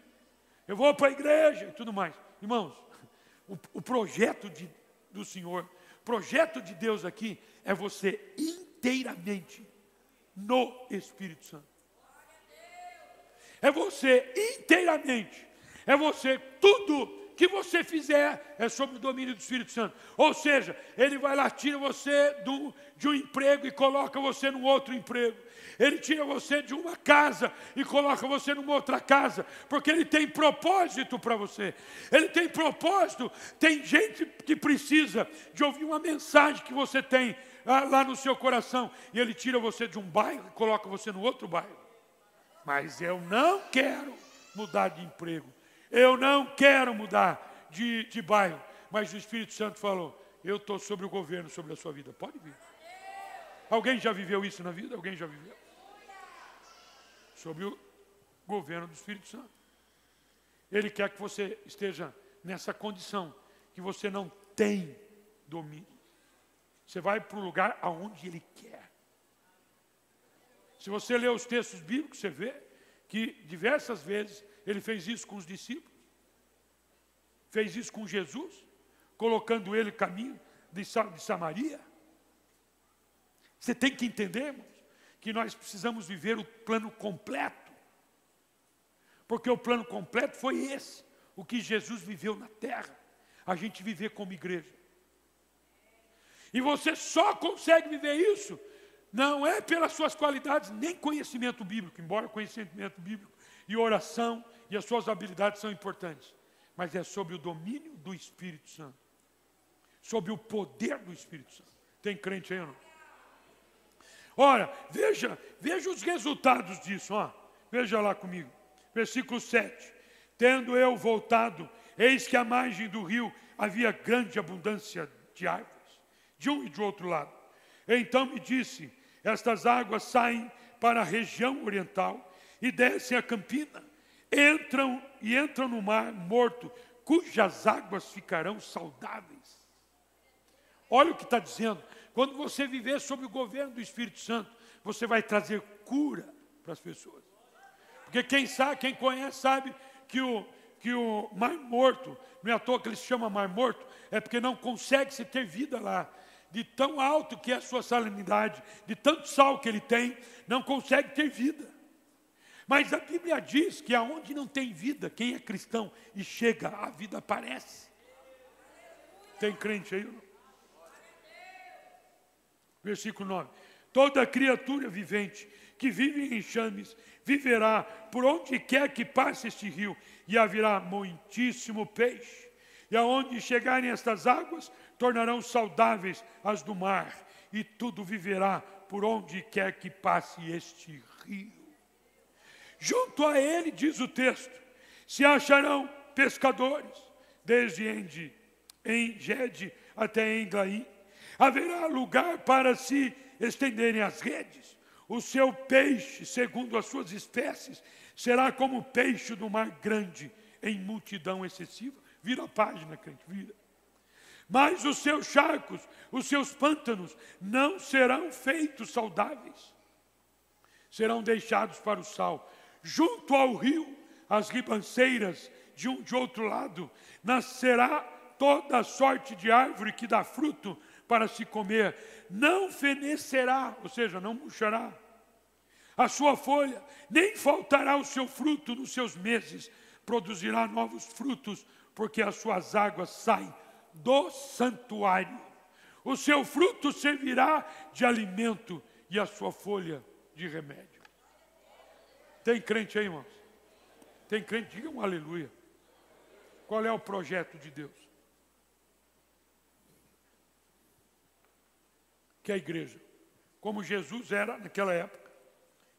Eu vou para a igreja e tudo mais. Irmãos, o projeto do Senhor, o projeto de Deus aqui é você inteiramente no Espírito Santo. É você inteiramente, é você, tudo que você fizer é sob o domínio do Espírito Santo. Ou seja, Ele vai lá, tira você de um emprego e coloca você num outro emprego. Ele tira você de uma casa e coloca você numa outra casa, porque Ele tem propósito para você. Ele tem propósito. Tem gente que precisa de ouvir uma mensagem que você tem lá no seu coração, e Ele tira você de um bairro e coloca você no outro bairro. Mas eu não quero mudar de emprego. Eu não quero mudar de bairro. Mas o Espírito Santo falou, eu estou sobre o governo, sobre a sua vida. Pode vir. Alguém já viveu isso na vida? Alguém já viveu? Sobre o governo do Espírito Santo. Ele quer que você esteja nessa condição, que você não tem domínio. Você vai para o lugar aonde Ele quer. Se você ler os textos bíblicos, você vê que diversas vezes Ele fez isso com os discípulos. Fez isso com Jesus, colocando ele caminho de Samaria. Você tem que entender, irmãos, que nós precisamos viver o plano completo. Porque o plano completo foi esse, o que Jesus viveu na terra. A gente viver como igreja. E você só consegue viver isso, não é pelas suas qualidades, nem conhecimento bíblico, embora conhecimento bíblico e oração e as suas habilidades são importantes, mas é sobre o domínio do Espírito Santo, sobre o poder do Espírito Santo. Tem crente aí ou não? Ora, veja os resultados disso, ó. Veja lá comigo, versículo 7. Tendo eu voltado, eis que à margem do rio havia grande abundância de árvores, de um e de outro lado. Então me disse, estas águas saem para a região oriental e descem a campina, entram no mar morto, cujas águas ficarão saudáveis. Olha o que está dizendo. Quando você viver sob o governo do Espírito Santo, você vai trazer cura para as pessoas. Porque quem conhece sabe que o mar morto, não é à toa que ele se chama mar morto, é porque não consegue se ter vida lá. De tão alto que é a sua salinidade, de tanto sal que ele tem, não consegue ter vida. Mas a Bíblia diz que aonde não tem vida, quem é cristão e chega, a vida aparece. Tem crente aí ou não? Versículo 9. Toda criatura vivente que vive em enxames viverá por onde quer que passe este rio, e haverá muitíssimo peixe. E aonde chegarem estas águas, tornarão saudáveis as do mar, e tudo viverá por onde quer que passe este rio. Junto a ele, diz o texto, se acharão pescadores, desde En-Gede até Englaim. Haverá lugar para se estenderem as redes. O seu peixe, segundo as suas espécies, será como o peixe do mar grande, em multidão excessiva. Vira a página, crente, vira. Mas os seus charcos, os seus pântanos, não serão feitos saudáveis. Serão deixados para o sal. Junto ao rio, as ribanceiras de um de outro lado, nascerá toda sorte de árvore que dá fruto para se comer. Não fenecerá, ou seja, não murchará a sua folha, nem faltará o seu fruto nos seus meses. Produzirá novos frutos, porque as suas águas saem do santuário. O seu fruto servirá de alimento e a sua folha de remédio. Tem crente aí, irmãos? Tem crente? Diga um aleluia. Qual é o projeto de Deus? Que a igreja, como Jesus era naquela época,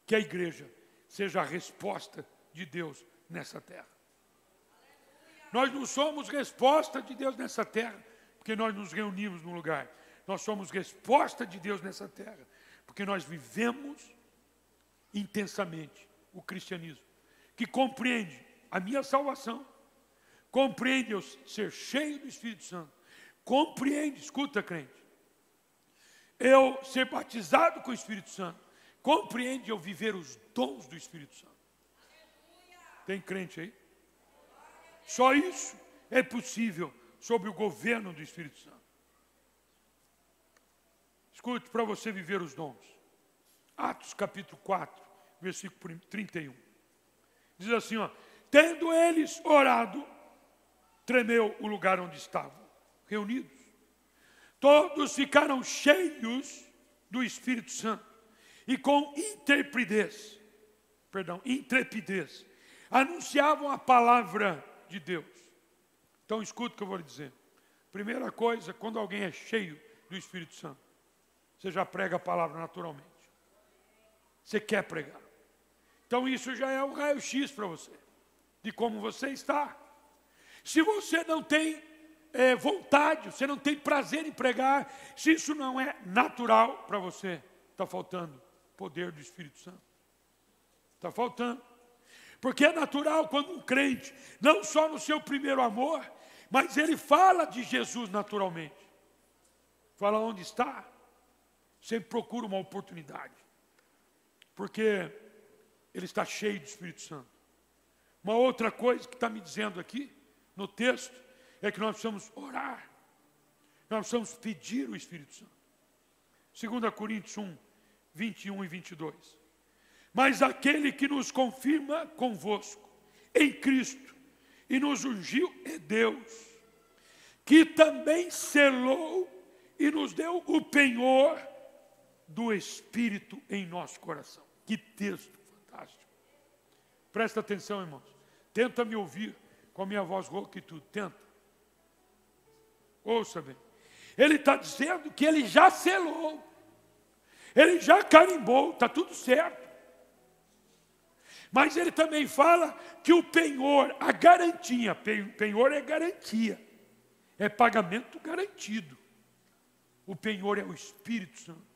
que a igreja seja a resposta de Deus nessa terra. Nós não somos resposta de Deus nessa terra, porque nós nos reunimos num lugar. Nós somos resposta de Deus nessa terra, porque nós vivemos intensamente o cristianismo, que compreende a minha salvação, compreende eu ser cheio do Espírito Santo, compreende, escuta, crente, eu ser batizado com o Espírito Santo, compreende eu viver os dons do Espírito Santo. Tem crente aí? Só isso é possível sob o governo do Espírito Santo. Escute, para você viver os dons. Atos capítulo 4, versículo 31. Diz assim, ó, tendo eles orado, tremeu o lugar onde estavam reunidos. Todos ficaram cheios do Espírito Santo e com intrepidez, anunciavam a palavra de Deus. Então escuta o que eu vou lhe dizer. Primeira coisa, quando alguém é cheio do Espírito Santo, você já prega a palavra naturalmente. Você quer pregar. Então isso já é um raio-x para você, de como você está. Se você não tem vontade, você não tem prazer em pregar, se isso não é natural para você, está faltando poder do Espírito Santo. Está faltando. Porque é natural quando um crente, não só no seu primeiro amor, mas ele fala de Jesus naturalmente. Fala onde está, sempre procura uma oportunidade. Porque ele está cheio do Espírito Santo. Uma outra coisa que está me dizendo aqui, no texto, é que nós precisamos orar. Nós precisamos pedir o Espírito Santo. 2 Coríntios 1, 21 e 22. Mas aquele que nos confirma convosco em Cristo e nos ungiu é Deus, que também selou e nos deu o penhor do Espírito em nosso coração. Que texto fantástico. Presta atenção, irmãos. Tenta me ouvir com a minha voz rouca e tudo. Tenta. Ouça bem. Ele está dizendo que ele já selou. Ele já carimbou, está tudo certo. Mas ele também fala que o penhor, a garantia, penhor é garantia, é pagamento garantido. O penhor é o Espírito Santo.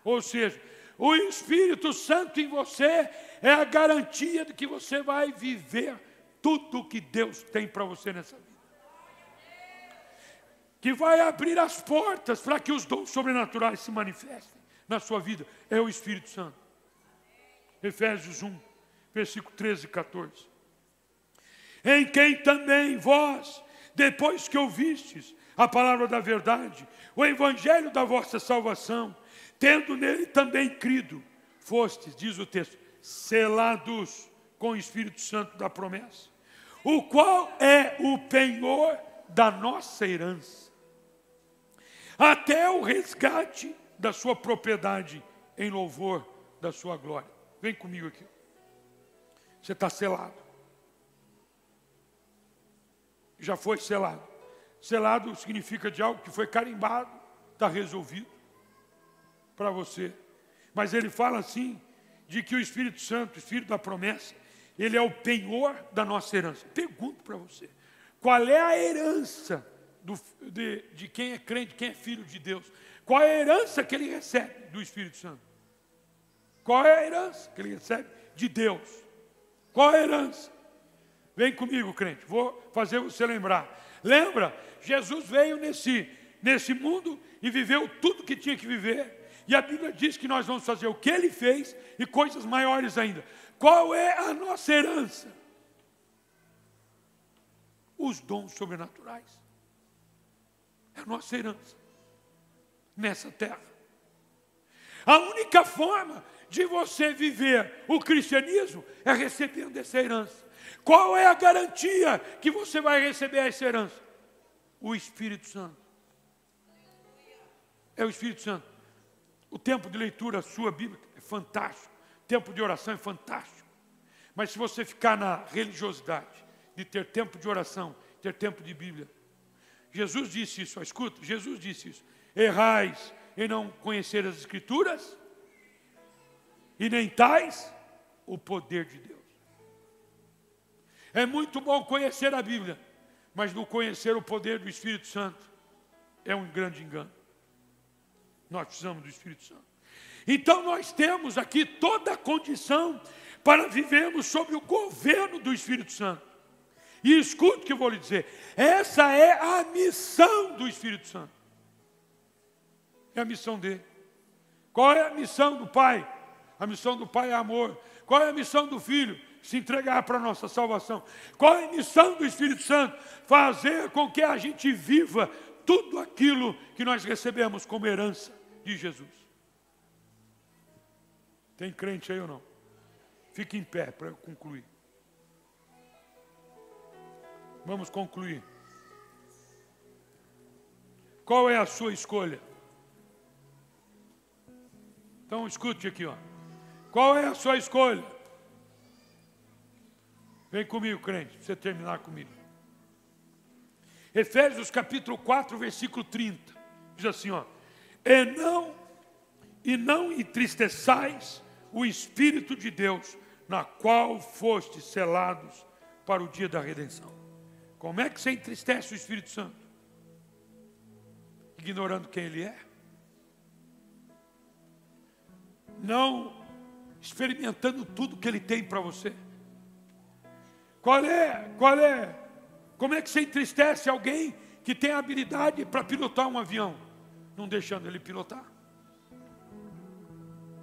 Ou seja, o Espírito Santo em você é a garantia de que você vai viver tudo o que Deus tem para você nessa vida. Que vai abrir as portas para que os dons sobrenaturais se manifestem na sua vida. É o Espírito Santo. Efésios 1, versículo 13 e 14. Em quem também vós, depois que ouvistes a palavra da verdade, o evangelho da vossa salvação, tendo nele também crido, fostes, diz o texto, selados com o Espírito Santo da promessa, o qual é o penhor da nossa herança, até o resgate da sua propriedade em louvor da sua glória. Vem comigo aqui. Você está selado. Já foi selado. Selado significa de algo que foi carimbado, está resolvido para você. Mas ele fala assim, de que o Espírito Santo, o Espírito da promessa, ele é o penhor da nossa herança. Pergunto para você, qual é a herança de quem é crente, quem é filho de Deus? Qual é a herança que ele recebe do Espírito Santo? Qual é a herança que ele recebe de Deus? Qual é a herança? Vem comigo, crente, vou fazer você lembrar. Lembra? Jesus veio nesse mundo e viveu tudo que tinha que viver. E a Bíblia diz que nós vamos fazer o que ele fez e coisas maiores ainda. Qual é a nossa herança? Os dons sobrenaturais. É a nossa herança nessa terra. A única forma de você viver o cristianismo é recebendo essa herança. Qual é a garantia que você vai receber essa herança? O Espírito Santo. É o Espírito Santo. O tempo de leitura sua Bíblia é fantástico. O tempo de oração é fantástico. Mas se você ficar na religiosidade de ter tempo de oração, ter tempo de Bíblia, Jesus disse isso, escuta, Jesus disse isso. Errais em não conhecer as Escrituras e nem tais o poder de Deus. É muito bom conhecer a Bíblia, mas não conhecer o poder do Espírito Santo é um grande engano. Nós precisamos do Espírito Santo. Então nós temos aqui toda a condição para vivermos sob o governo do Espírito Santo. E escute o que eu vou lhe dizer. Essa é a missão do Espírito Santo. É a missão dele. Qual é a missão do Pai? A missão do Pai é amor. Qual é a missão do Filho? Se entregar para a nossa salvação. Qual é a missão do Espírito Santo? Fazer com que a gente viva tudo aquilo que nós recebemos como herança de Jesus. Tem crente aí ou não? Fique em pé para eu concluir. Vamos concluir. Qual é a sua escolha? Então escute aqui, ó. Qual é a sua escolha? Vem comigo, crente, para você terminar comigo. Efésios capítulo 4, versículo 30. Diz assim, ó. E não entristeçais o Espírito de Deus, na qual fostes selados para o dia da redenção. Como é que você entristece o Espírito Santo? Ignorando quem Ele é? Não experimentando tudo que Ele tem para você? Como é que você entristece alguém que tem habilidade para pilotar um avião? Não deixando ele pilotar.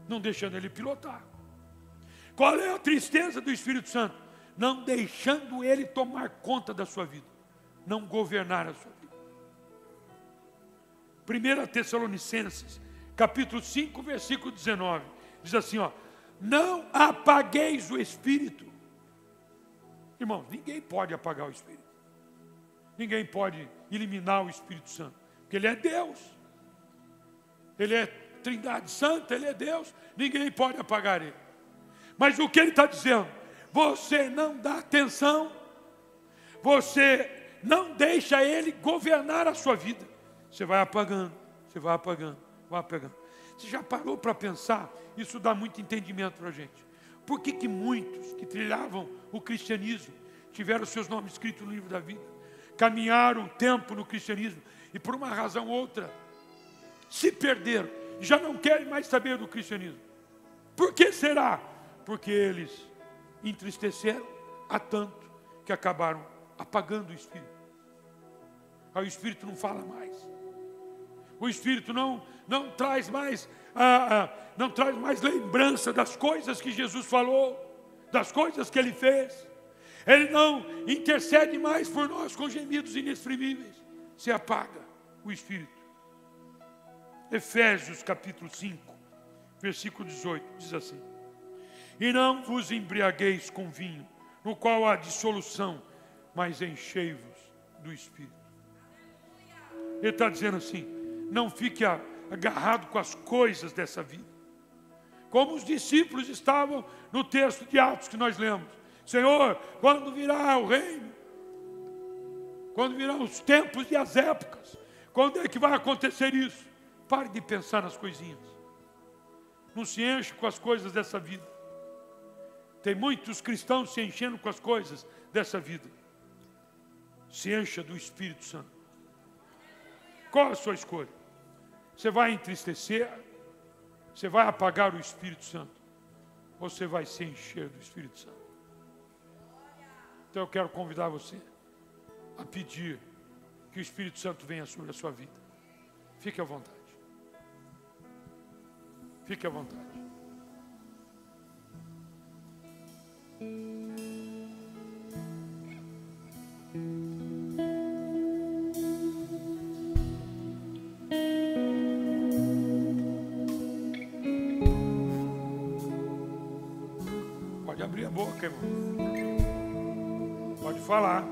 Não deixando ele pilotar. Qual é a tristeza do Espírito Santo? não deixando Ele tomar conta da sua vida, não governar a sua vida. 1 Tessalonicenses, capítulo 5, versículo 19, diz assim, ó, não apagueis o Espírito. Irmãos, ninguém pode apagar o Espírito. Ninguém pode eliminar o Espírito Santo, porque Ele é Deus. Ele é Trindade Santa, Ele é Deus. Ninguém pode apagar Ele. Mas o que Ele está dizendo? Você não dá atenção, você não deixa Ele governar a sua vida. Você vai apagando, você vai apagando, vai apagando. Você já parou para pensar? Isso dá muito entendimento para a gente. Por que muitos que trilhavam o cristianismo tiveram seus nomes escritos no livro da vida? Caminharam um tempo no cristianismo e por uma razão ou outra se perderam. Já não querem mais saber do cristianismo. Por que será? Porque eles entristeceram a tanto que acabaram apagando o Espírito. Aí o Espírito não fala mais. O Espírito não traz mais lembrança das coisas que Jesus falou, das coisas que Ele fez. Ele não intercede mais por nós com gemidos inexprimíveis. Se apaga o Espírito. Efésios capítulo 5, versículo 18, diz assim: e não vos embriagueis com vinho, no qual há dissolução, mas enchei-vos do Espírito. Ele está dizendo assim, não fique agarrado com as coisas dessa vida. Como os discípulos estavam no texto de Atos que nós lemos. Senhor, quando virá o reino? Quando virão os tempos e as épocas? Quando é que vai acontecer isso? Pare de pensar nas coisinhas. Não se enche com as coisas dessa vida. Tem muitos cristãos se enchendo com as coisas dessa vida. Se encha do Espírito Santo. Qual a sua escolha? Você vai entristecer? Você vai apagar o Espírito Santo? Ou você vai se encher do Espírito Santo? Então eu quero convidar você a pedir que o Espírito Santo venha sobre a sua vida. Fique à vontade. Fique à vontade. Pode abrir a boca, irmão. Pode falar.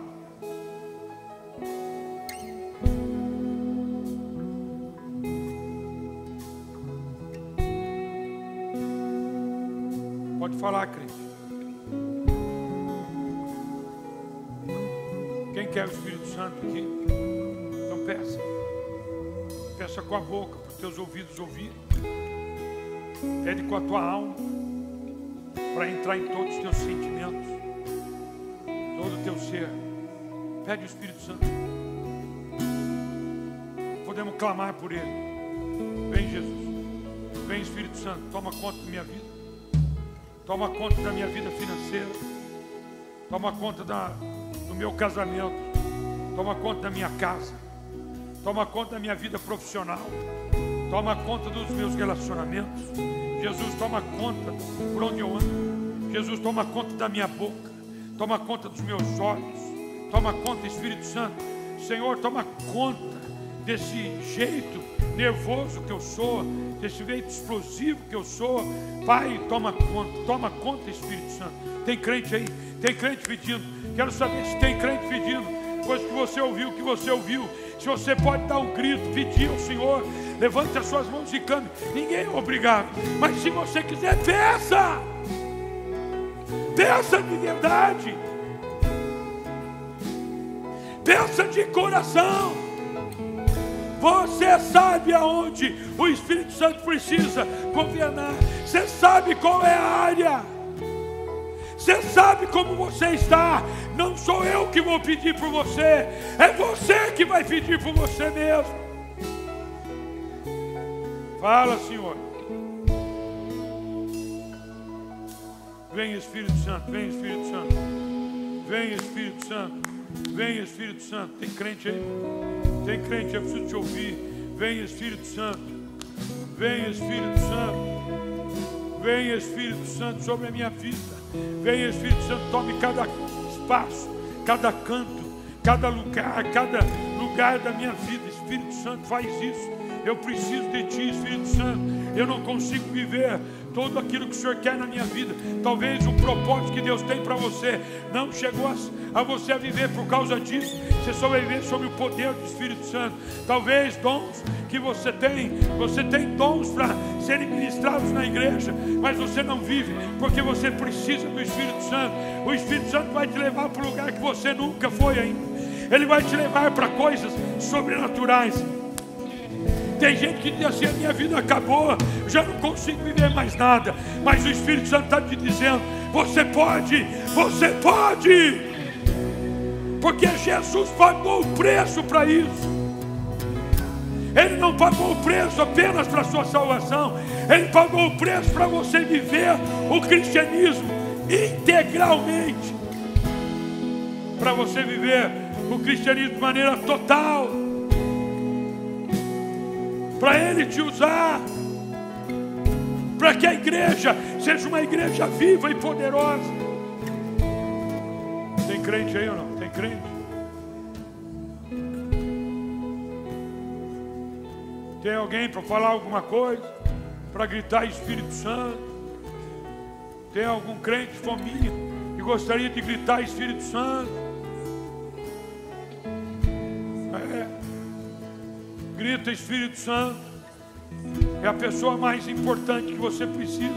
Pode falar, crente. Quem quer o Espírito Santo aqui? Então peça. Peça com a boca, para os teus ouvidos ouvirem. Pede com a tua alma, para entrar em todos os teus sentimentos, todo o teu ser. Pede o Espírito Santo. Podemos clamar por Ele. Vem, Jesus. Vem, Espírito Santo. Toma conta da minha vida. Toma conta da minha vida financeira. Toma conta do meu casamento. Toma conta da minha casa. Toma conta da minha vida profissional. Toma conta dos meus relacionamentos. Jesus, toma conta por onde eu ando. Jesus, toma conta da minha boca. Toma conta dos meus olhos. Toma conta, Espírito Santo. Senhor, toma conta desse jeito nervoso que eu sou, desse jeito explosivo que eu sou. Pai, toma conta, Espírito Santo. Tem crente aí? Tem crente pedindo? Quero saber se tem crente pedindo. Depois que você ouviu, se você pode dar um grito, pedir ao Senhor, levante as suas mãos e clame. Ninguém é obrigado, mas se você quiser, peça. Peça de verdade. Peça de coração. Você sabe aonde o Espírito Santo precisa governar. Você sabe qual é a área. Você sabe como você está. Não sou eu que vou pedir por você. É você que vai pedir por você mesmo. Fala, Senhor. Vem, Espírito Santo. Vem, Espírito Santo. Vem, Espírito Santo. Vem, Espírito Santo. Tem crente aí? Tem crente, eu preciso te ouvir. Vem, Espírito Santo. Vem, Espírito Santo. Vem, Espírito Santo, sobre a minha vida. Venha, Espírito Santo, tome cada espaço, cada canto, cada lugar da minha vida. Espírito Santo, faz isso. Eu preciso de Ti, Espírito Santo. Eu não consigo viver tudo aquilo que o Senhor quer na minha vida. Talvez o propósito que Deus tem para você não chegou a você a viver por causa disso. Você só vai viver sob o poder do Espírito Santo. Talvez dons que você tem dons para serem ministrados na igreja, mas você não vive porque você precisa do Espírito Santo. O Espírito Santo vai te levar para um lugar que você nunca foi ainda. Ele vai te levar para coisas sobrenaturais. Tem gente que diz assim: a minha vida acabou, já não consigo viver mais nada. Mas o Espírito Santo está te dizendo: você pode, porque Jesus pagou o preço para isso. Ele não pagou o preço apenas para a sua salvação, Ele pagou o preço para você viver o cristianismo integralmente, para você viver o cristianismo de maneira total, para Ele te usar, para que a igreja seja uma igreja viva e poderosa. Tem crente aí ou não? Tem crente? Tem alguém para falar alguma coisa? Para gritar Espírito Santo? Tem algum crente fominha que gostaria de gritar Espírito Santo? Grita Espírito Santo. É a pessoa mais importante que você precisa.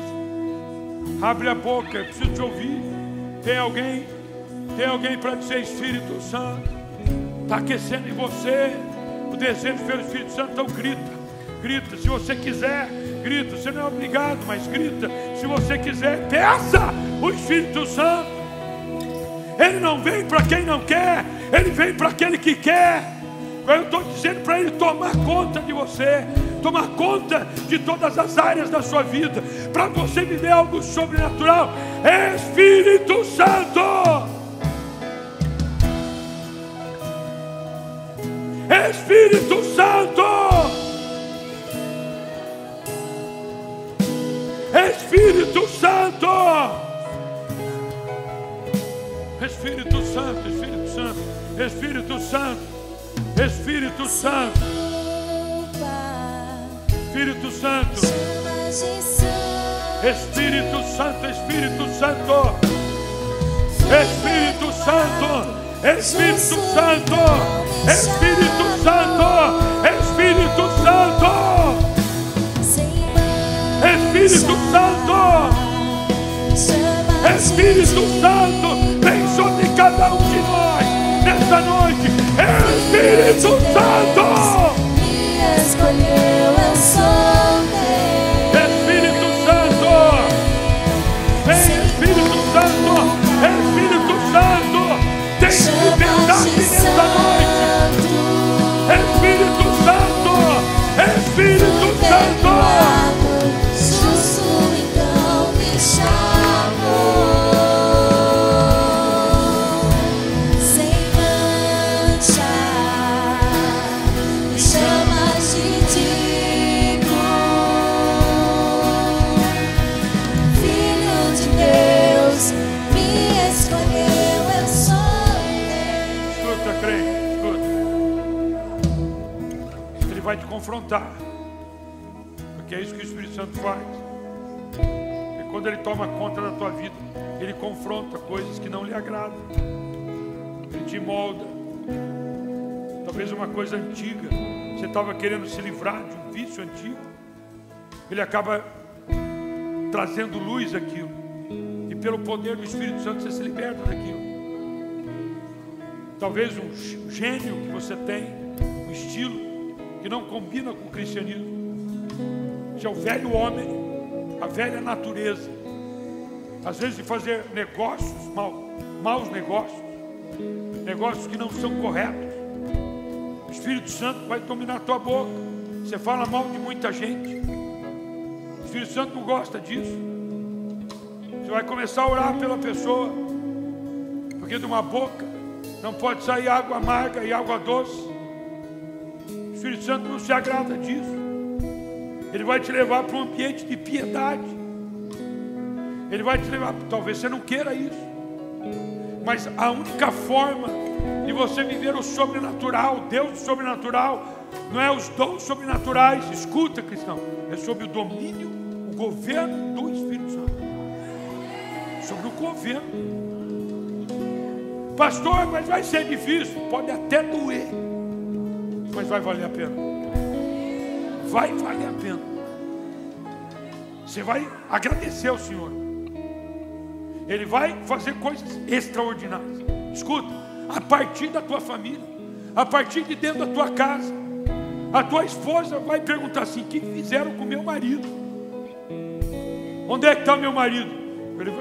Abre a boca, eu preciso te ouvir. Tem alguém para dizer Espírito Santo? Está aquecendo em você o desejo pelo Espírito Santo. Então grita. Grita, se você quiser, grita. Você não é obrigado, mas grita. Se você quiser, peça o Espírito Santo. Ele não vem para quem não quer, Ele vem para aquele que quer. Eu estou dizendo para Ele tomar conta de você, tomar conta de todas as áreas da sua vida, para você viver algo sobrenatural. Espírito Santo! Espírito Santo! Espírito Santo! Espírito Santo, Espírito Santo, Espírito Santo, Espírito Santo, Espírito Santo, Espírito Santo, Espírito Santo, Espírito Santo, Espírito Santo, Espírito Santo, Espírito Santo, Espírito Santo, Espírito Santo, vem sobre cada um de nós nesta noite. Espírito Santo, me escolheu, eu sou teu. Espírito Santo, vem Espírito Santo, Espírito Santo, tem liberdade nesta noite. Espírito Santo, Espírito Santo. Justo então me chamou, sem mancha, me chamas de digno, Filho de Deus, me escolheu, eu sou teu. Escuta, crente, escuta. Ele vai te confrontar, porque é isso que o Espírito Santo faz. E quando ele toma conta da tua vida, ele confronta coisas que não lhe agradam. Ele te molda. Talvez uma coisa antiga, você estava querendo se livrar de um vício antigo. Ele acaba trazendo luz àquilo. E pelo poder do Espírito Santo você se liberta daquilo. Talvez um gênio que você tem, um estilo que não combina com o cristianismo. Isso é o velho homem, a velha natureza. Às vezes de fazer negócios, maus negócios, negócios que não são corretos. O Espírito Santo vai dominar a tua boca. Você fala mal de muita gente. O Espírito Santo não gosta disso. Você vai começar a orar pela pessoa, porque de uma boca não pode sair água amarga e água doce. O Espírito Santo não se agrada disso. Ele vai te levar para um ambiente de piedade. Ele vai te levar, talvez você não queira isso, mas a única forma de você viver o sobrenatural, Deus do sobrenatural, não é os dons sobrenaturais, escuta, cristão, é sobre o domínio, o governo do Espírito Santo, sobre o governo. Pastor, mas vai ser difícil, pode até doer, mas vai valer a pena, vai valer a pena. Você vai agradecer ao Senhor, Ele vai fazer coisas extraordinárias. Escuta, a partir da tua família, a partir de dentro da tua casa, a tua esposa vai perguntar assim: o que fizeram com meu marido? Onde é que está meu marido?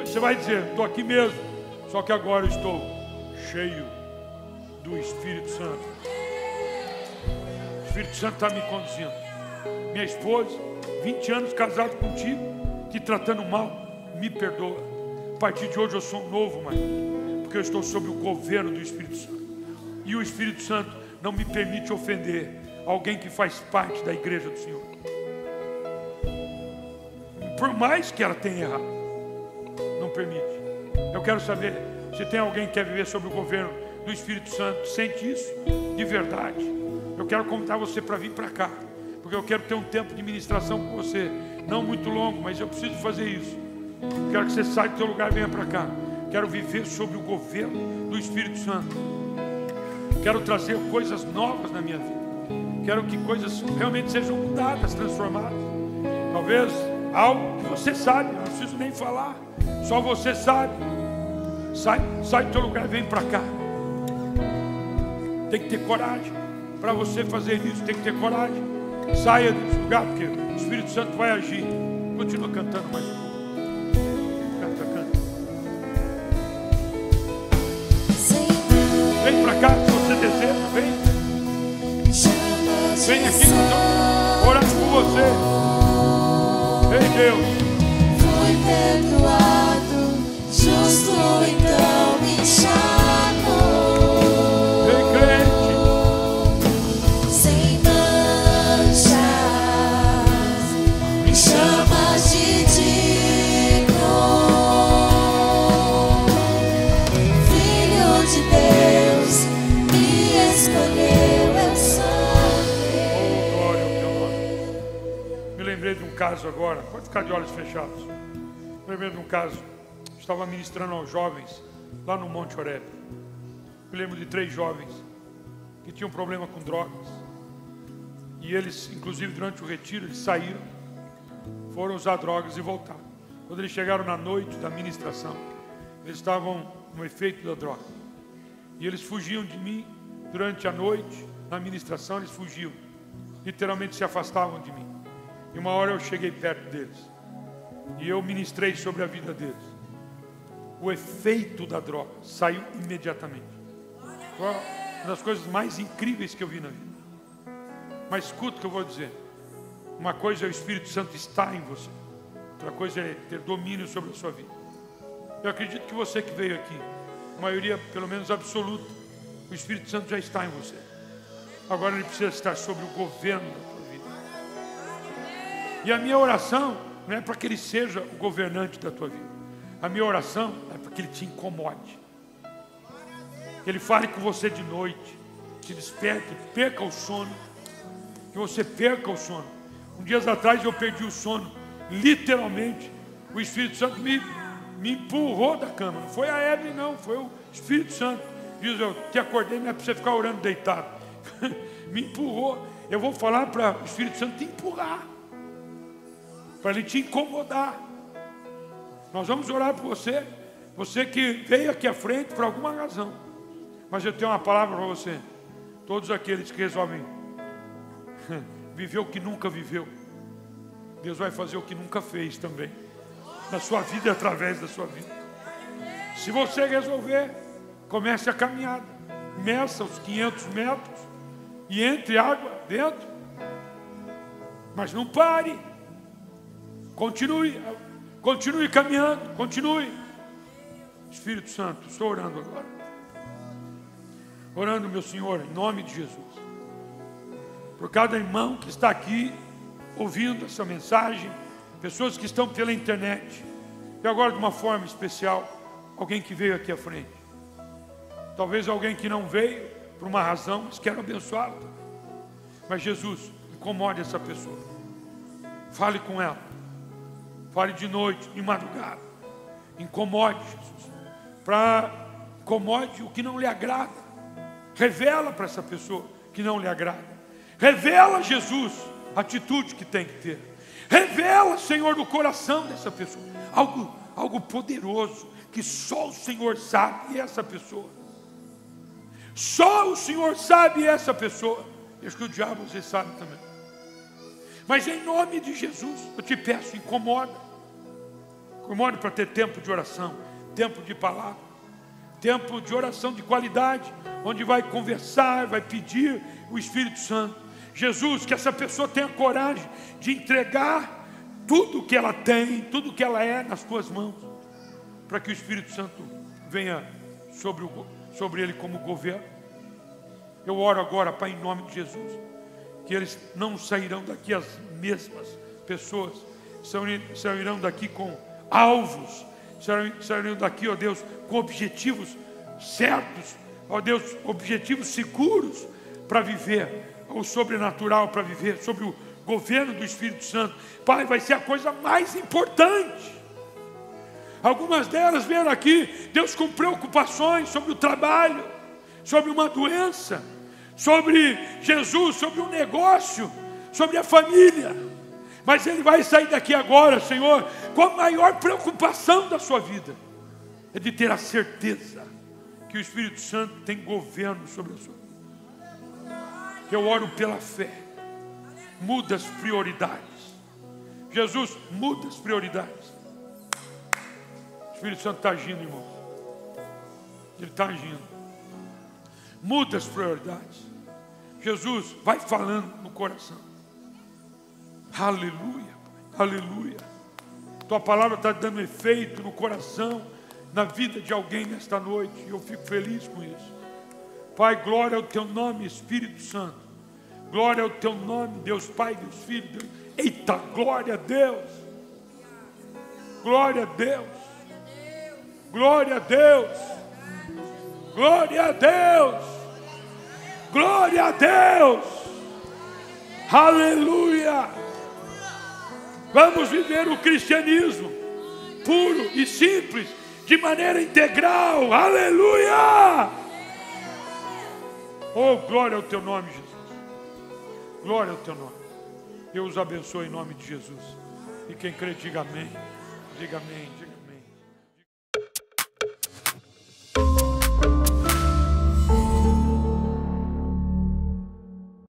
Você vai dizer: estou aqui mesmo, só que agora eu estou cheio do Espírito Santo. O Espírito Santo está me conduzindo. Minha esposa, 20 anos casado contigo, te tratando mal, me perdoa. A partir de hoje eu sou um novo marido, porque eu estou sob o governo do Espírito Santo. E o Espírito Santo não me permite ofender alguém que faz parte da igreja do Senhor, por mais que ela tenha errado, não permite. Eu quero saber se tem alguém que quer viver sob o governo do Espírito Santo, sente isso de verdade. Eu quero convidar você para vir para cá, porque eu quero ter um tempo de ministração com você, não muito longo, mas eu preciso fazer isso. Quero que você saia do teu lugar e venha para cá. Quero viver sob o governo do Espírito Santo. Quero trazer coisas novas na minha vida. Quero que coisas realmente sejam mudadas, transformadas. Talvez algo que você sabe, não preciso nem falar, só você sabe. Sai do teu lugar e vem para cá. Tem que ter coragem para você fazer isso, tem que ter coragem. Saia desse lugar, porque o Espírito Santo vai agir. Continua cantando mais um pouco. Canta. Vem para cá se você deseja, vem. Vem aqui, nós vamos orar por você. Ei, Deus. Fui perdoado, justo então me chamou. Ei, crente. Sem manchas, me chamas de digno. Filho de Deus, me escolheu, eu sou. Oh, glória ao teu nome. Me lembrei de um caso agora, pode ficar de olhos fechados. Me lembrei de um caso, estava ministrando aos jovens lá no Monte Horebe. Me lembro de 3 jovens que tinham problema com drogas. E eles, inclusive durante o retiro, eles saíram, foram usar drogas e voltaram. Quando eles chegaram na noite da ministração, eles estavam no efeito da droga. E eles fugiam de mim durante a noite, na ministração eles fugiam. Literalmente se afastavam de mim. E uma hora eu cheguei perto deles. E eu ministrei sobre a vida deles. O efeito da droga saiu imediatamente. Foi uma das coisas mais incríveis que eu vi na vida. Mas escuta o que eu vou dizer. Uma coisa é o Espírito Santo estar em você. Outra coisa é ter domínio sobre a sua vida. Eu acredito que você que veio aqui, a maioria, pelo menos absoluta, o Espírito Santo já está em você. Agora ele precisa estar sobre o governo da tua vida. E a minha oração não é para que ele seja o governante da tua vida. A minha oração é para que ele te incomode. Que ele fale com você de noite, te desperte, perca o sono. Que você perca o sono. Dias atrás eu perdi o sono, literalmente. O Espírito Santo me empurrou da cama. Não foi a Evelyn, não, foi o Espírito Santo. Diz: eu te acordei, não é para você ficar orando deitado. Me empurrou. Eu vou falar para o Espírito Santo te empurrar, para ele te incomodar. Nós vamos orar por você. Você que veio aqui à frente por alguma razão. Mas eu tenho uma palavra para você. Todos aqueles que resolvem viver o que nunca viveu, Deus vai fazer o que nunca fez também, na sua vida e através da sua vida. Se você resolver, comece a caminhada, meça os 500 metros e entre água dentro, mas não pare, continue caminhando, continue. Espírito Santo, estou orando agora, orando, meu Senhor, em nome de Jesus, por cada irmão que está aqui ouvindo essa mensagem, pessoas que estão pela internet. E agora, de uma forma especial, alguém que veio aqui à frente. Talvez alguém que não veio por uma razão, mas quero abençoá-lo. Mas Jesus, incomode essa pessoa. Fale com ela. Fale de noite, de madrugada. Incomode, Jesus. Incomode o que não lhe agrada. Revela para essa pessoa que não lhe agrada. Revela, Jesus, a atitude que tem que ter. Revela, Senhor, no coração dessa pessoa. Algo poderoso que só o Senhor sabe e essa pessoa. Só o Senhor sabe e essa pessoa. Eu acho que o diabo você sabe também. Mas em nome de Jesus, eu te peço, incomoda. Incomoda para ter tempo de oração, tempo de palavra, tempo de oração de qualidade, onde vai conversar, vai pedir o Espírito Santo. Jesus, que essa pessoa tenha coragem de entregar tudo que ela tem, tudo que ela é nas tuas mãos, para que o Espírito Santo venha sobre ele como governo. Eu oro agora, Pai, em nome de Jesus, que eles não sairão daqui as mesmas pessoas, sairão daqui com alvos, sairão daqui, ó Deus, com objetivos certos, ó Deus, objetivos seguros para viver o sobrenatural, para viver sobre o governo do Espírito Santo. Pai, vai ser a coisa mais importante. Algumas delas vieram aqui, Deus, com preocupações sobre o trabalho, sobre uma doença, sobre Jesus, sobre um negócio, sobre a família. Mas ele vai sair daqui agora, Senhor, com a maior preocupação da sua vida, é de ter a certeza que o Espírito Santo tem governo sobre a sua vida. Eu oro pela fé. Muda as prioridades. Jesus, muda as prioridades. O Espírito Santo está agindo, irmão. Ele está agindo. Muda as prioridades. Jesus, vai falando no coração. Aleluia, aleluia. Tua palavra está dando efeito no coração, na vida de alguém nesta noite. E eu fico feliz com isso. Pai, glória ao teu nome, Espírito Santo. Glória ao teu nome, Deus Pai, Deus Filho, Deus. Eita, glória a Deus. Glória a Deus. Glória a Deus. Glória a Deus. Glória a Deus. Aleluia. Vamos viver o cristianismo puro e simples, de maneira integral. Aleluia. Oh, glória ao teu nome, Jesus. Glória ao teu nome. Eu os abençoe em nome de Jesus. E quem crê, diga amém. Diga amém. Diga amém.